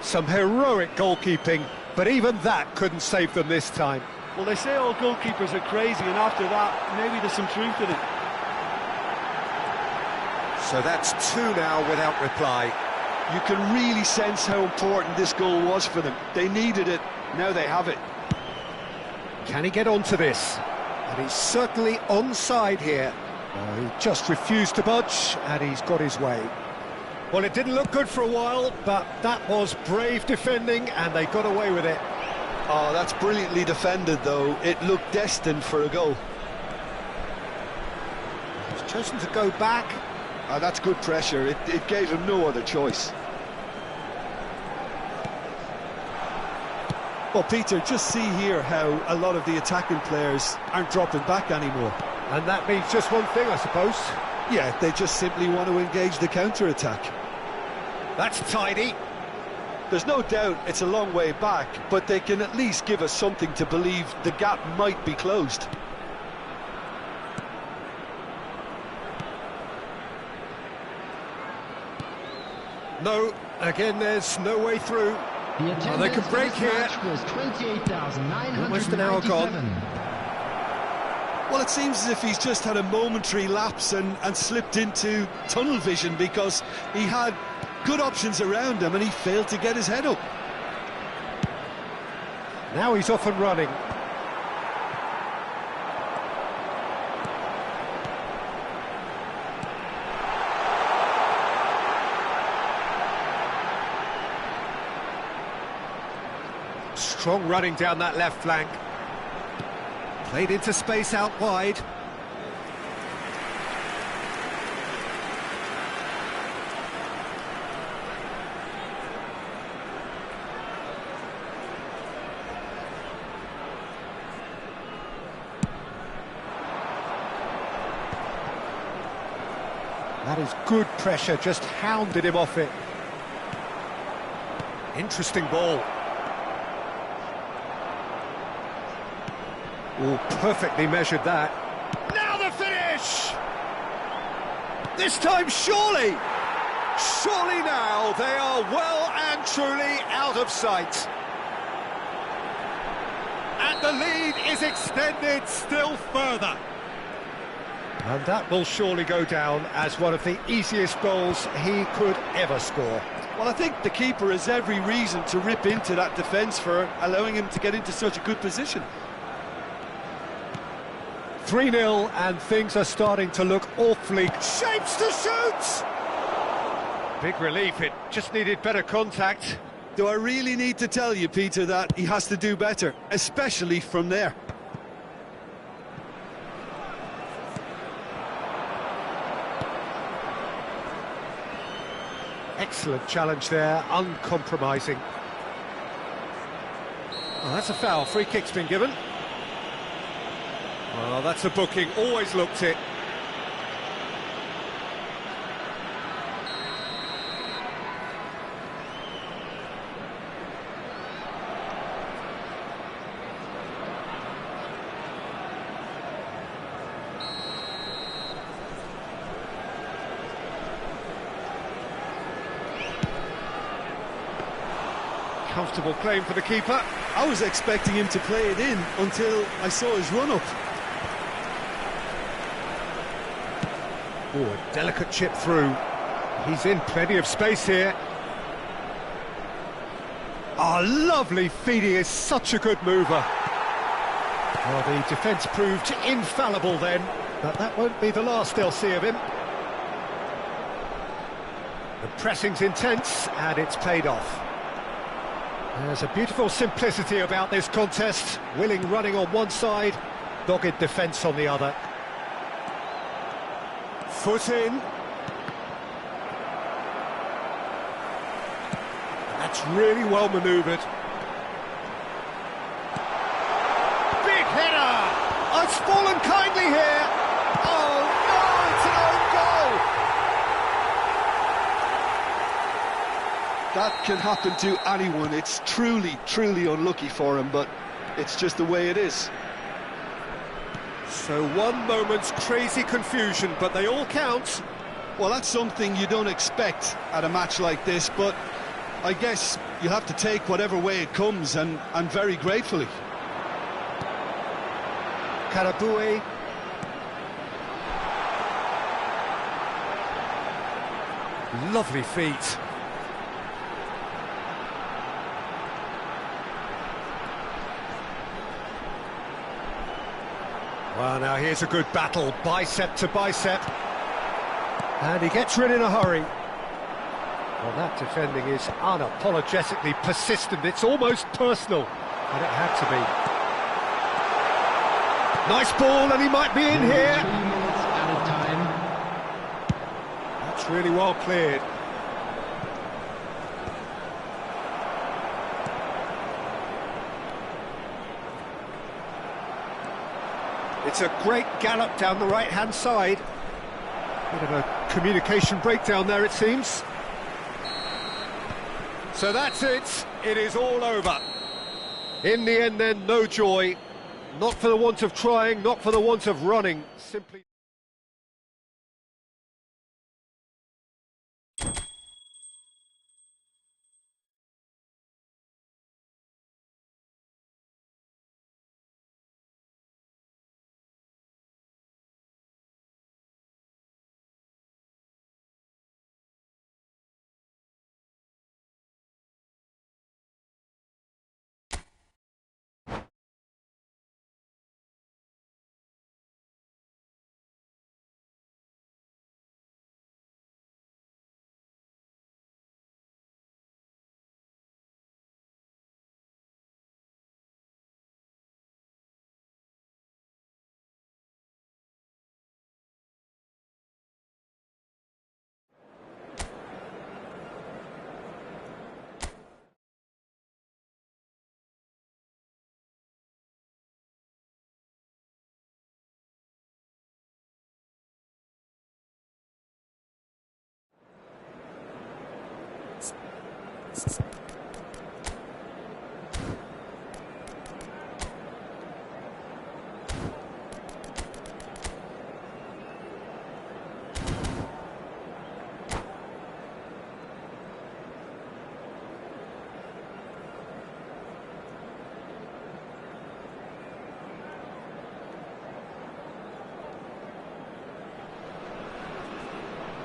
Some heroic goalkeeping, but even that couldn't save them this time. Well, they say all goalkeepers are crazy, and after that, maybe there's some truth in it. So that's two now without reply. You can really sense how important this goal was for them. They needed it, now they have it. Can he get onto this? And he's certainly onside here. He just refused to budge, and he's got his way. Well, it didn't look good for a while, but that was brave defending, and they got away with it. Oh, that's brilliantly defended, though. It looked destined for a goal. He's chosen to go back. That's good pressure. It gave him no other choice. Well, Peter, just see here how a lot of the attacking players aren't dropping back anymore. And that means just one thing, I suppose. Yeah, they just simply want to engage the counter-attack. That's tidy. There's no doubt it's a long way back, but they can at least give us something to believe the gap might be closed. No, again, there's no way through. The they can break here. Was 28,997. Almost an hour gone. Well, it seems as if he's just had a momentary lapse and slipped into tunnel vision, because he had good options around him and he failed to get his head up. Now he's off and running. Strong running down that left flank. Played into space out wide. That is good pressure, just hounded him off it. Interesting ball. Oh, perfectly measured that. Now the finish! This time, surely! Surely now they are well and truly out of sight. And the lead is extended still further. And that will surely go down as one of the easiest goals he could ever score. Well, I think the keeper has every reason to rip into that defence for allowing him to get into such a good position. 3-0, and things are starting to look awfully... Shapes to shoot! Big relief, it just needed better contact. Do I really need to tell you, Peter, that he has to do better, especially from there? Excellent challenge there, uncompromising. Oh, that's a foul, free kick's been given. Well, that's a booking, always looked it. comfortable claim for the keeper. I was expecting him to play it in until I saw his run-up. Oh, a delicate chip through. He's in plenty of space here. Oh, lovely feed. He is such a good mover. Well, the defence proved infallible then, but that won't be the last they'll see of him. The pressing's intense, and it's paid off. There's a beautiful simplicity about this contest. Willing running on one side, dogged defence on the other. Foot in. That's really well manoeuvred. Big header! Oh, it's fallen kindly here. Oh no, it's an own goal! That can happen to anyone. It's truly, truly unlucky for him, but it's just the way it is. So one moment's crazy confusion, but they all count. Well, that's something you don't expect at a match like this, but I guess you have to take whatever way it comes, and very gratefully. Karaboué. Lovely feet. Well, now here's a good battle, bicep to bicep. And he gets rid in a hurry. Well, that defending is unapologetically persistent. It's almost personal, and it had to be. Nice ball, and he might be in here. 3 minutes out of time. That's really well cleared. It's a great gallop down the right-hand side. Bit of a communication breakdown there, it seems. So that's it. It is all over. In the end, then, no joy. Not for the want of trying, not for the want of running. Simply...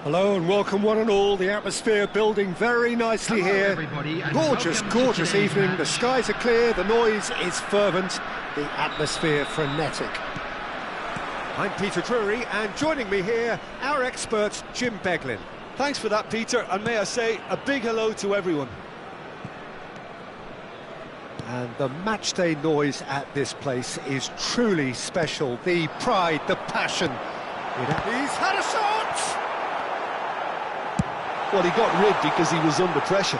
Hello and welcome one and all. The atmosphere building very nicely here. Everybody, and Gorgeous, welcome to gorgeous today's evening. match. The skies are clear, the noise is fervent, the atmosphere frenetic. I'm Peter Drury, and joining me here, our expert, Jim Beglin. Thanks for that, Peter, and may I say a big hello to everyone. And the matchday noise at this place is truly special. The pride, the passion. He's had a shot! Well, he got rid because he was under pressure.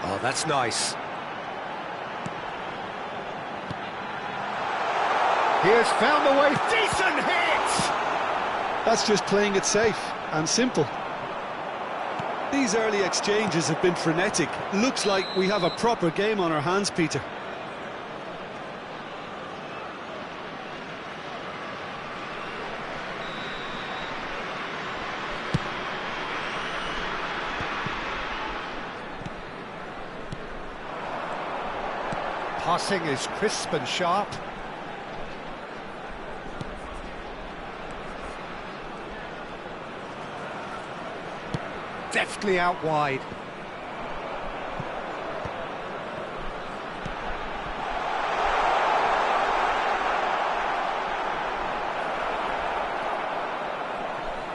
Oh, that's nice. He has found the way. Decent hit! That's just playing it safe and simple. These early exchanges have been frenetic. Looks like we have a proper game on our hands, Peter. Passing is crisp and sharp. Deftly out wide.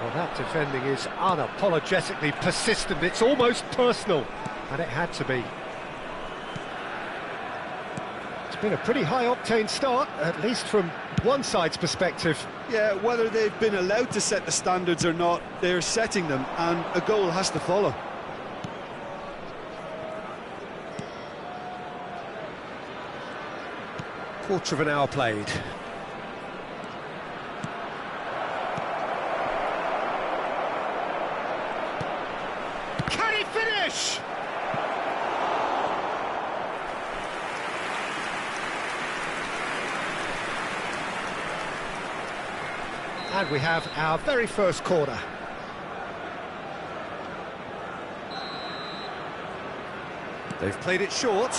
Well, that defending is unapologetically persistent. It's almost personal, and it had to be. It's been a pretty high-octane start, at least from one side's perspective. Yeah, whether they've been allowed to set the standards or not, they're setting them, and a goal has to follow. Quarter of an hour played. Can he finish? And we have our very first corner. They've played it short.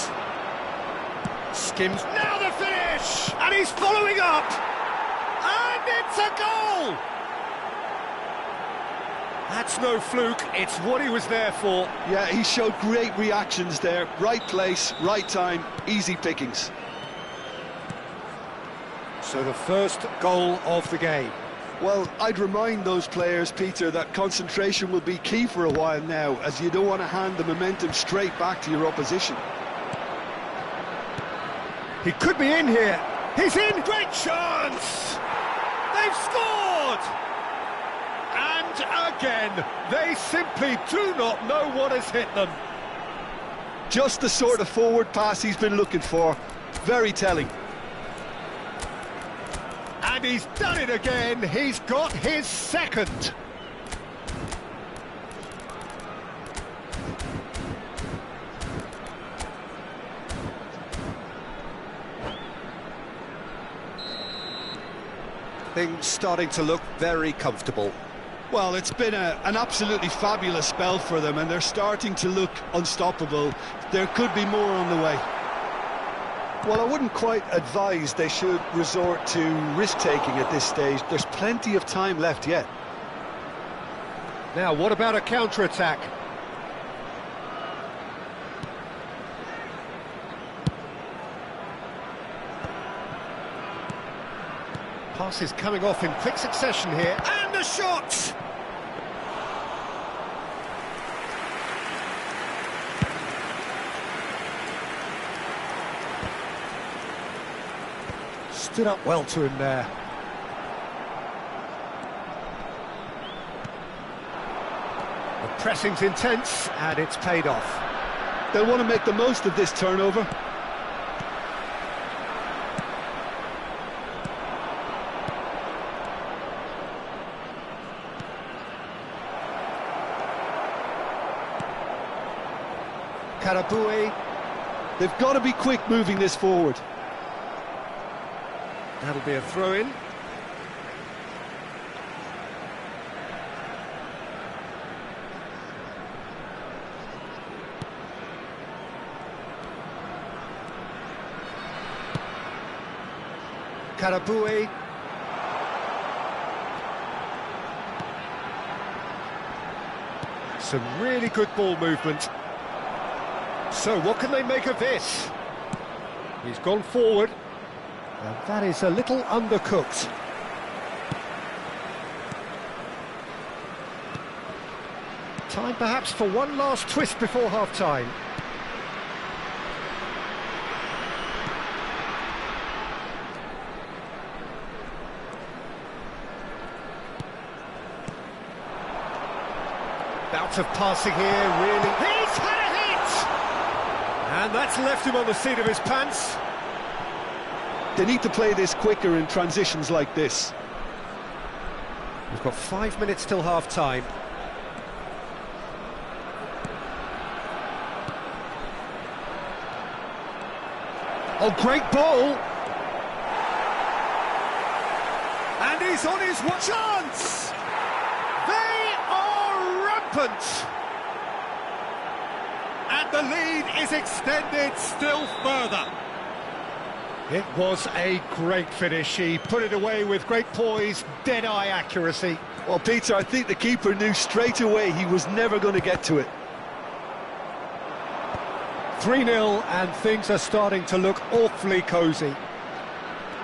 Skims. Now the finish! And he's following up! And it's a goal! That's no fluke, it's what he was there for. Yeah, he showed great reactions there. Right place, right time, easy pickings. So the first goal of the game. Well, I'd remind those players, Peter, that concentration will be key for a while now, as you don't want to hand the momentum straight back to your opposition. He could be in here. He's in! Great chance! They've scored! And again, They simply do not know what has hit them. Just the sort of forward pass he's been looking for. Very telling. And he's done it again. He's got his second. Things starting to look very comfortable. Well, it's been an absolutely fabulous spell for them, and they're starting to look unstoppable. There could be more on the way. Well, I wouldn't quite advise they should resort to risk-taking at this stage. There's plenty of time left yet. Now, what about a counter-attack? Passes coming off in quick succession here. and the shot! Stood up well to him there. The pressing's intense, and it's paid off. They'll want to make the most of this turnover. Karabui. They've got to be quick moving this forward. That'll be a throw-in. Karabui. Some really good ball movement. So what can they make of this? He's gone forward. And that is a little undercooked. Time perhaps for one last twist before half-time. Bout of passing here, really. He's had a hit! And that's left him on the seat of his pants. They need to play this quicker in transitions like this. We've got 5 minutes till half-time. Oh, great ball! And he's on his chance! They are rampant! And the lead is extended still further. It was a great finish. He put it away with great poise, dead-eye accuracy. Well, Peter, I think the keeper knew straight away he was never going to get to it. 3-0, and things are starting to look awfully cosy.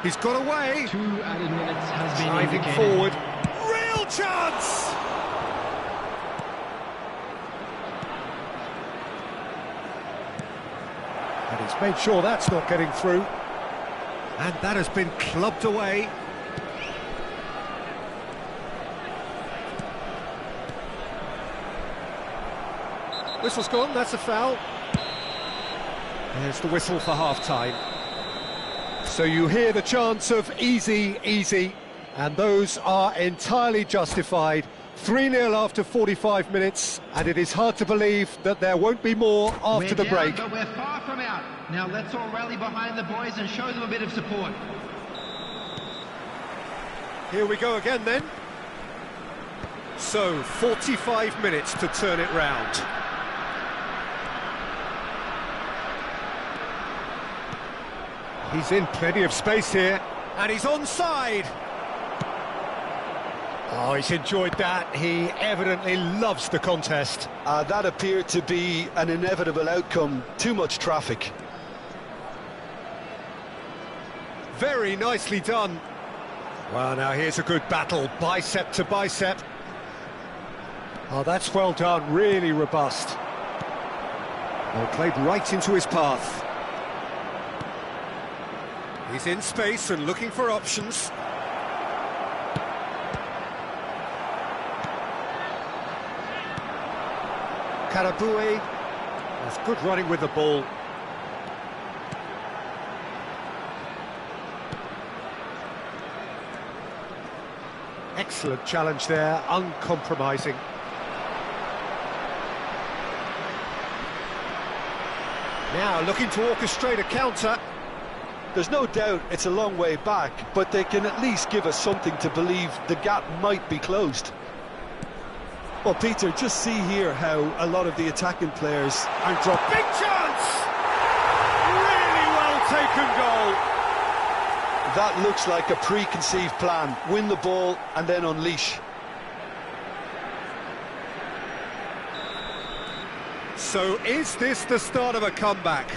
He's got away. 2 added minutes has been Driving indicated. forward. Real chance! And he's made sure that's not getting through. And that has been clubbed away. Whistle's gone, that's a foul. There's the whistle for half-time. So you hear the chants of easy, easy, and those are entirely justified. 3-0 after 45 minutes, and it is hard to believe that there won't be more after the break. But we're far from out. Now let's all rally behind the boys and show them a bit of support. Here we go again then. So, 45 minutes to turn it round. He's in plenty of space here, and he's onside. Oh, he's enjoyed that. He evidently loves the contest. That appeared to be an inevitable outcome. Too much traffic. Very nicely done. Well, now here's a good battle, bicep to bicep. Oh, that's well done, really robust. Well, played right into his path. He's in space and looking for options. Karaboué. That's good running with the ball. Excellent challenge there, uncompromising. Now looking to orchestrate a counter. There's no doubt it's a long way back, but they can at least give us something to believe the gap might be closed. Well, Peter, just see here how a lot of the attacking players aren't dropping. Big chance! Really well taken goal. That looks like a preconceived plan. Win the ball and then unleash. So is this the start of a comeback?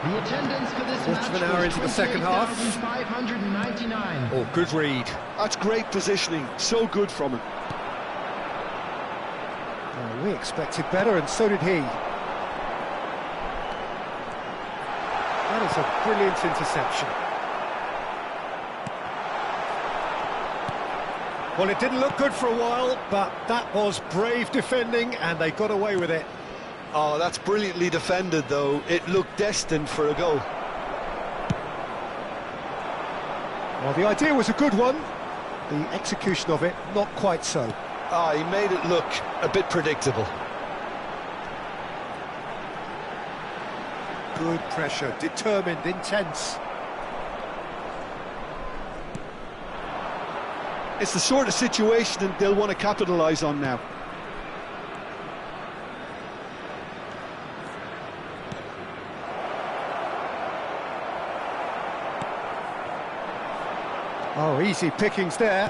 The attendance for this Quarter of an match hour was into the second half. 28,599. Oh, good read. That's great positioning. So good from him. Well, we expected better, and so did he. That is a brilliant interception. Well, it didn't look good for a while, but that was brave defending, and they got away with it. Oh, that's brilliantly defended, though. It looked destined for a goal. Well, the idea was a good one. The execution of it, not quite so. He made it look a bit predictable. Good pressure, determined, intense. It's the sort of situation that they'll want to capitalise on now. Oh, easy pickings there.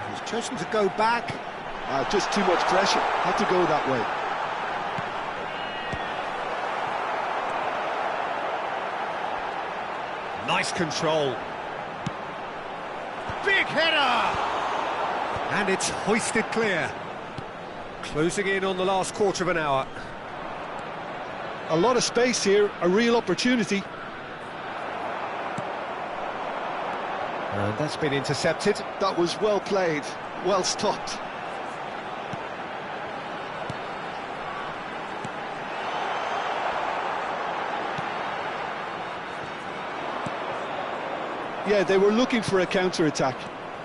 He's chosen to go back. Just too much pressure. Had to go that way. Nice control. Big header! And it's hoisted clear. Closing in on the last quarter of an hour. A lot of space here, a real opportunity. And that's been intercepted. That was well played, well stopped. Yeah, they were looking for a counter-attack.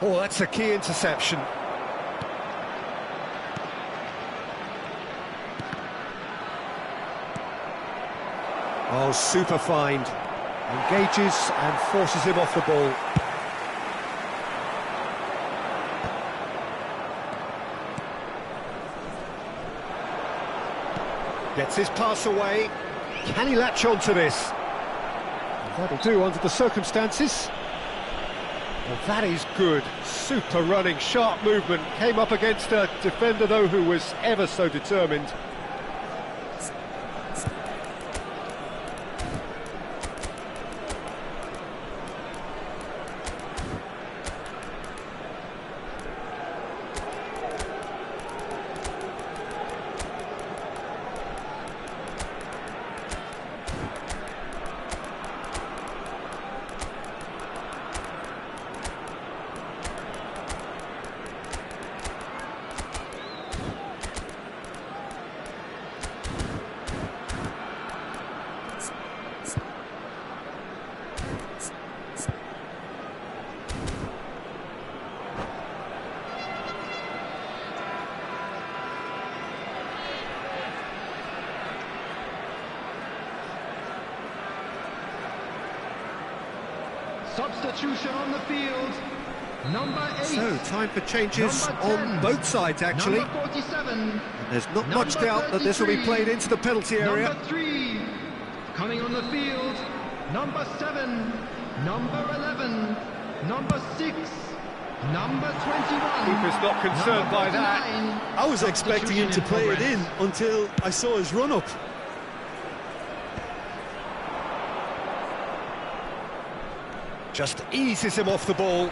Oh, that's a key interception. Oh, super find. Engages and forces him off the ball. Gets his pass away. Can he latch on to this? That'll do under the circumstances. Well, that is good. Super running, sharp movement. Came up against a defender, though, who was ever so determined. Substitution on the field. Number 8. So, time for changes on both sides, actually. Number 47. There's not much doubt that this will be played into the penalty area. Number 3. Coming on the field. Number 7. Number 11. Number 6. Number 21. Keeper's not concerned by that. I was expecting him to play it in until I saw his run-up. Just eases him off the ball.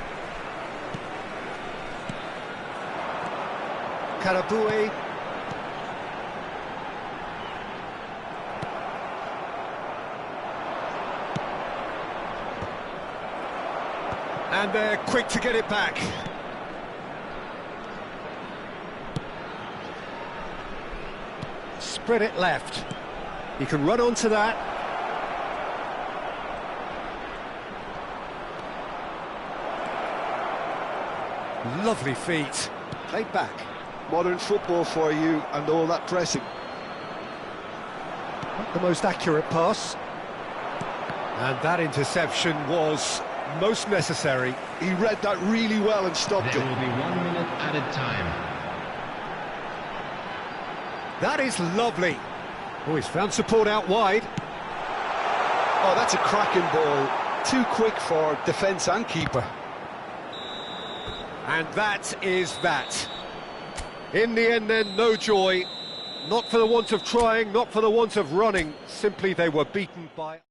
Karaboué. And they're quick to get it back. Spread it left. He can run onto that. Lovely feet. Played back. Modern football for you and all that pressing. Not the most accurate pass. And that interception was most necessary. He read that really well and stopped There it. will be 1 minute added time. That is lovely. Oh, he's found support out wide. Oh, that's a cracking ball. Too quick for defence and keeper. And that is that. In the end then, no joy. Not for the want of trying, not for the want of running. Simply they were beaten by...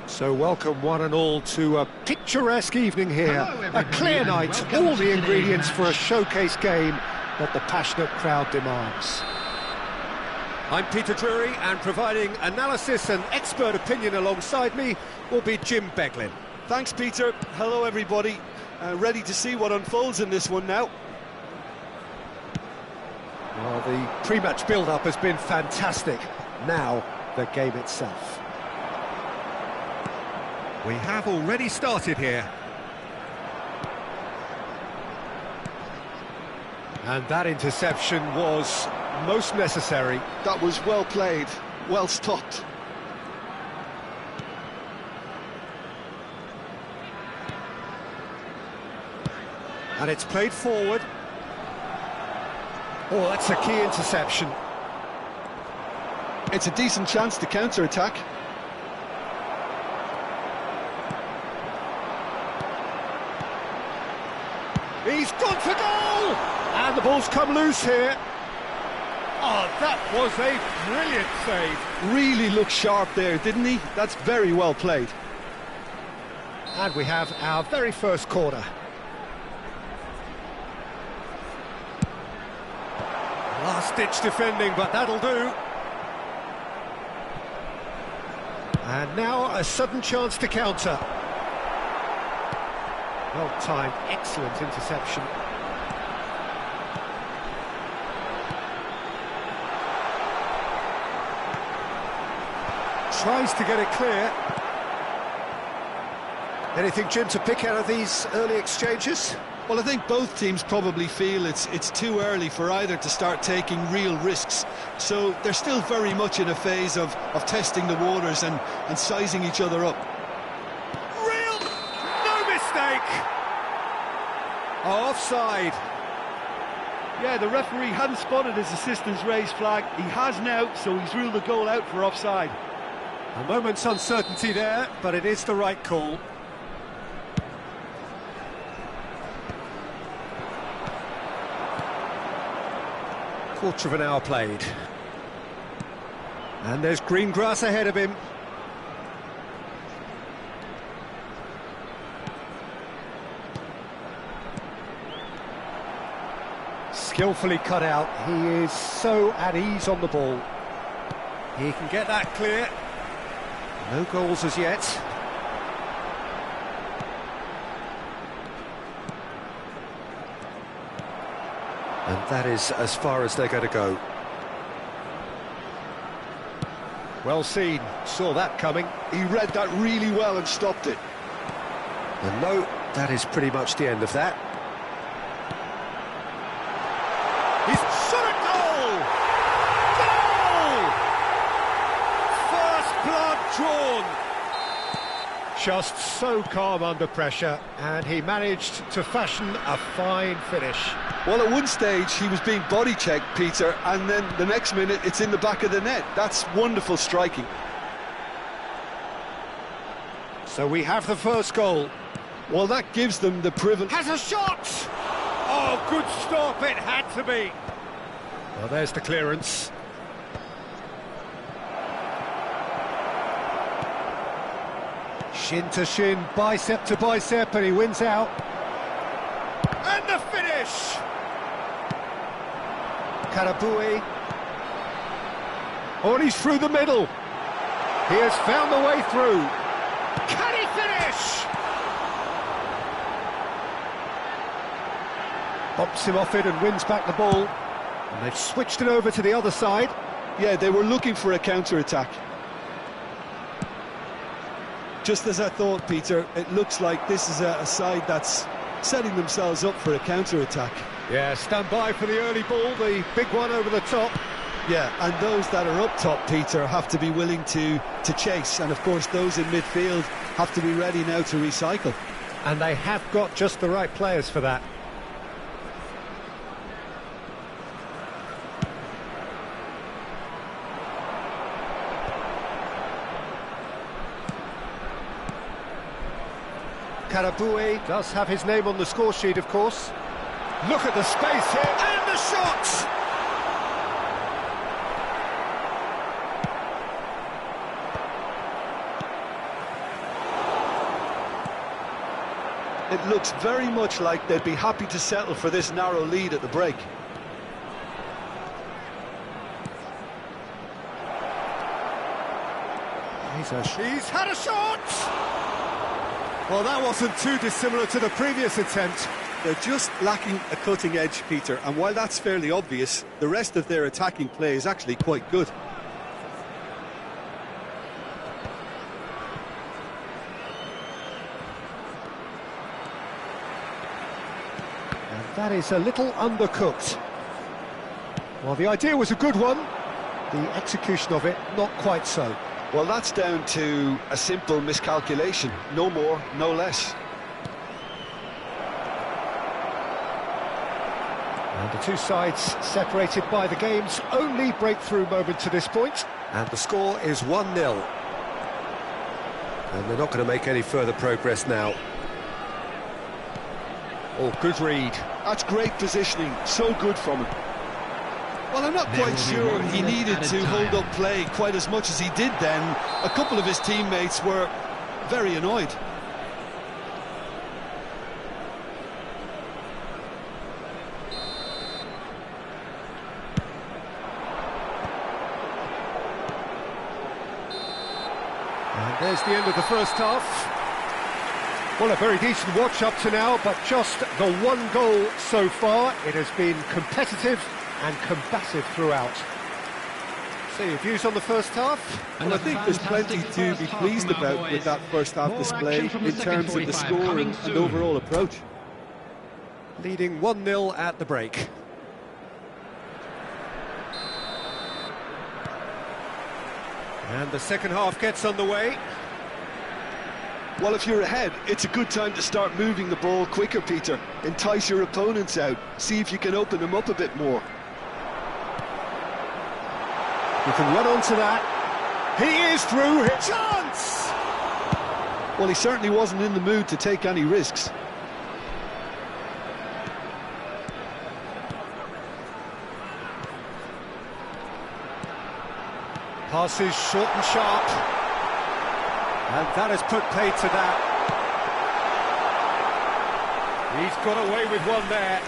So welcome one and all to a picturesque evening here, a clear night, all the ingredients for a showcase game that the passionate crowd demands. I'm Peter Drury, and providing analysis and expert opinion alongside me will be Jim Beglin. Thanks, Peter. Hello, everybody. Ready to see what unfolds in this one now. Well, the pre-match build-up has been fantastic. Now, the game itself. We have already started here. And that interception was most necessary. That was well played, well stopped. And it's played forward. Oh, that's a key interception. It's a decent chance to counter-attack. He's gone for goal! And the ball's come loose here. Oh, that was a brilliant save. Really looked sharp there, didn't he? That's very well played. And we have our very first corner. Last-ditch defending, but that'll do. And now a sudden chance to counter. Well-timed, excellent interception. Tries to get it clear. Anything, Jim, to pick out of these early exchanges? Well, I think both teams probably feel it's too early for either to start taking real risks. So they're still very much in a phase of testing the waters and sizing each other up. Real, no mistake. Oh, offside. Yeah, the referee hadn't spotted his assistant's raised flag. He has now, so he's ruled the goal out for offside. A moment's uncertainty there, but it is the right call. Quarter of an hour played. And there's green grass ahead of him. Skillfully cut out. He is so at ease on the ball. He can get that clear. No goals as yet. And that is as far as they're going to go. Well seen, saw that coming. He read that really well and stopped it. And no, that is pretty much the end of that. He's shot a goal! Goal! First blood drawn. Just so calm under pressure, and he managed to fashion a fine finish. Well, at one stage he was being body checked, Peter, and then the next minute it's in the back of the net. That's wonderful striking. So we have the first goal. Well, that gives them the privilege. Has a shot! Oh, good stop, it had to be. Well, there's the clearance. Shin to shin, bicep to bicep, and he wins out. And the finish! Karabui. Oh, and he's through the middle. He has found the way through. Can he finish? Bumps him off it and wins back the ball. And they've switched it over to the other side. Yeah, they were looking for a counter-attack. Just as I thought, Peter, it looks like this is a side that's setting themselves up for a counter-attack. Yeah, stand by for the early ball, the big one over the top. Yeah, and those that are up top, Peter, have to be willing to chase. And, of course, those in midfield have to be ready now to recycle. And they have got just the right players for that. Karabui does have his name on the score sheet, of course. Look at the space here, and the shot! It looks very much like they'd be happy to settle for this narrow lead at the break. He's had a shot! Well, that wasn't too dissimilar to the previous attempt. They're just lacking a cutting edge, Peter, and while that's fairly obvious, the rest of their attacking play is actually quite good. And that is a little undercooked. Well, the idea was a good one, the execution of it not quite so. Well, that's down to a simple miscalculation, no more, no less. And the two sides separated by the game's only breakthrough moment to this point. And the score is 1-0. And they're not going to make any further progress now. Oh, good read. That's great positioning, so good from him. Well, I'm not quite sure he needed to hold up play quite as much as he did then. A couple of his teammates were very annoyed. And there's the end of the first half. Well, a very decent watch up to now, but just the one goal so far. It has been competitive and combative throughout. So your views on the first half? And I think there's plenty to be pleased about with that first half display in terms of the score and overall approach. Leading 1-0 at the break. And the second half gets underway. Well, if you're ahead, it's a good time to start moving the ball quicker, Peter. Entice your opponents out, see if you can open them up a bit more. You can run onto that. He is through. Chance! Well, he certainly wasn't in the mood to take any risks. Passes short and sharp. And that has put paid to that. He's got away with one there.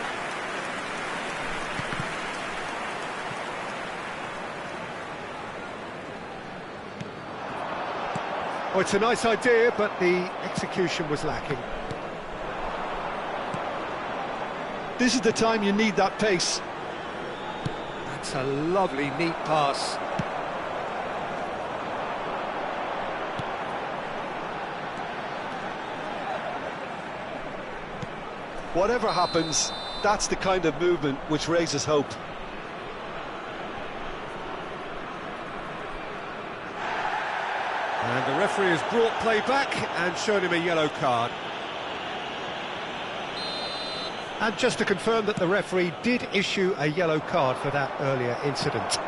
Oh, it's a nice idea, but the execution was lacking. This is the time you need that pace. That's a lovely, neat pass. Whatever happens, that's the kind of movement which raises hope. And the referee has brought play back and shown him a yellow card. And just to confirm that the referee did issue a yellow card for that earlier incident.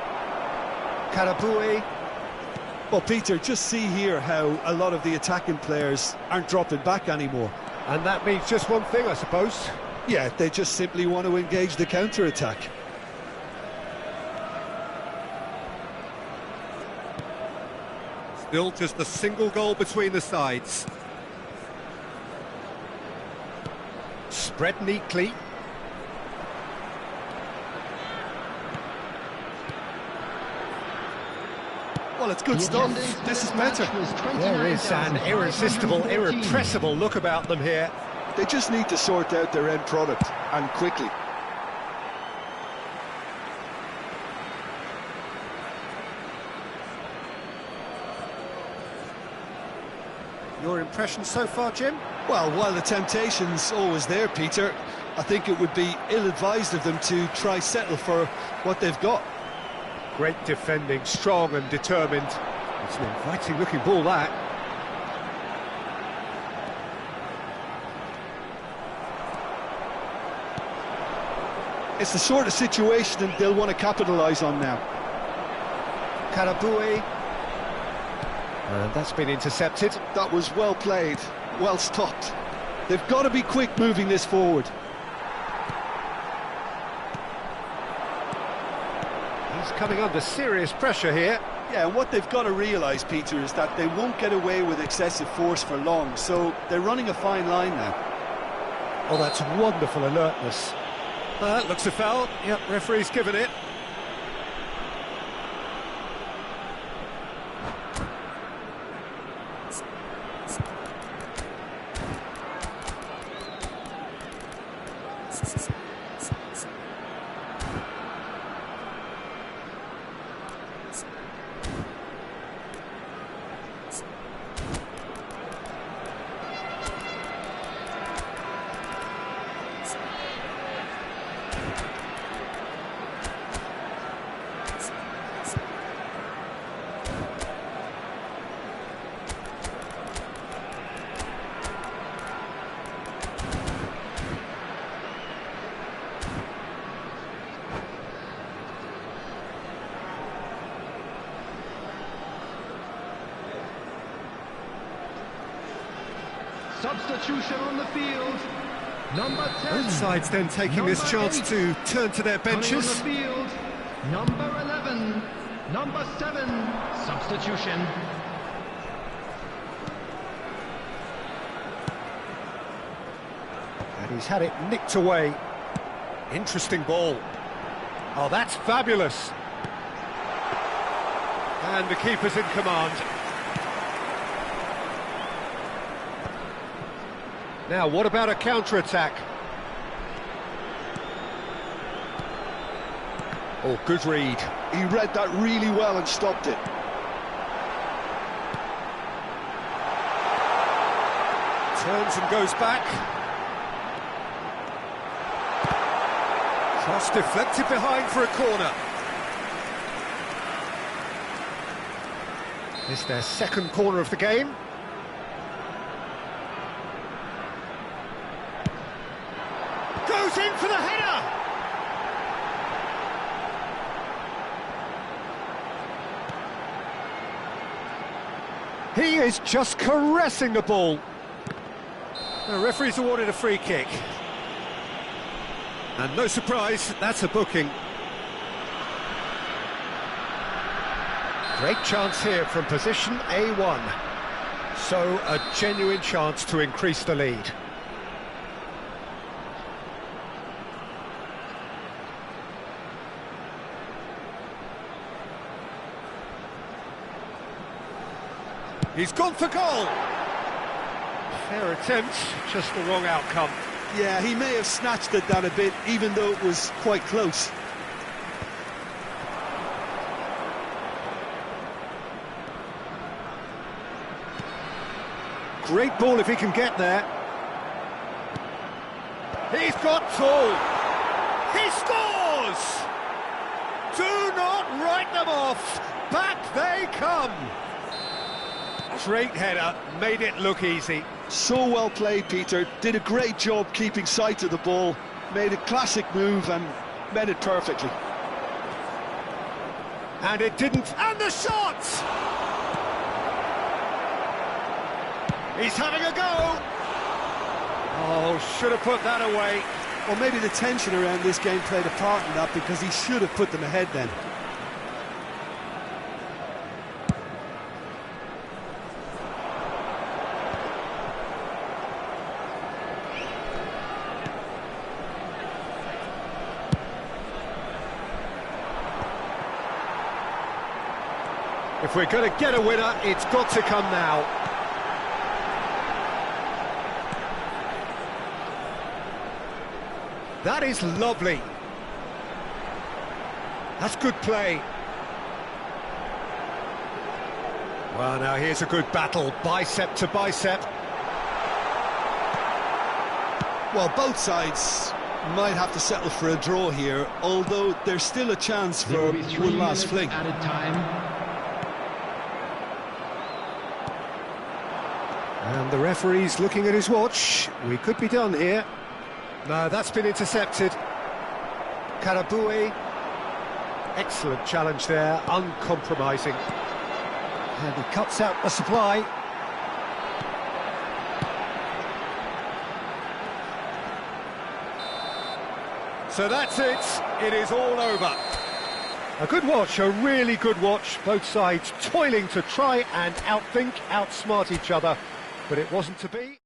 Karaboué. Well, Peter, just see here how a lot of the attacking players aren't dropping back anymore. And that means just one thing, I suppose. Yeah, they just simply want to engage the counter-attack. Still just a single goal between the sides. Spread neatly. Well, it's good stuff. This is better. There is an irresistible, irrepressible look about them here. They just need to sort out their end product, and quickly. Your impression so far, Jim? Well, while the temptation's always there, Peter, I think it would be ill-advised of them to try settle for what they've got. Great defending, strong and determined. It's an inviting-looking ball, that. It's the sort of situation they'll want to capitalise on now. Karaboué. And that's been intercepted. That was well played, well stopped. They've got to be quick moving this forward. He's coming under serious pressure here. Yeah, and what they've got to realise, Peter, is that they won't get away with excessive force for long, so they're running a fine line now. Oh, that's wonderful alertness. Looks a foul. Yep, referee's given it. Substitution on the field. Number 10. Both sides then taking this chance to turn to their benches. On the field. Number 11. Number 7. Substitution. And he's had it nicked away. Interesting ball. Oh, that's fabulous. And the keeper's in command. Now, what about a counter-attack? Oh, good read. He read that really well and stopped it. Turns and goes back. Cross deflected behind for a corner. It's their second corner of the game. Goes in for the header! He is just caressing the ball. The referee's awarded a free kick. And no surprise, that's a booking. Great chance here from position A1. So, a genuine chance to increase the lead. He's gone for goal. Fair attempt, just the wrong outcome. Yeah, he may have snatched it down a bit, even though it was quite close. Great ball if he can get there. He's got tall. He scores! Do not write them off. Back they come. Great header, made it look easy. So well played, Peter. Did a great job keeping sight of the ball. Made a classic move and made it perfectly. And it didn't. And the shot! He's having a go. Oh, should have put that away. Well, maybe the tension around this game played a part in that, because he should have put them ahead then. If we're going to get a winner, it's got to come now. That is lovely. That's good play. Well, now here's a good battle, bicep to bicep. Well, both sides might have to settle for a draw here, although there's still a chance for one last fling. Added time. And the referee's looking at his watch. We could be done here. No, that's been intercepted. Karaboué. Excellent challenge there, uncompromising. And he cuts out the supply. So that's it. It is all over. A good watch, a really good watch. Both sides toiling to try and outthink, outsmart each other. But it wasn't to be.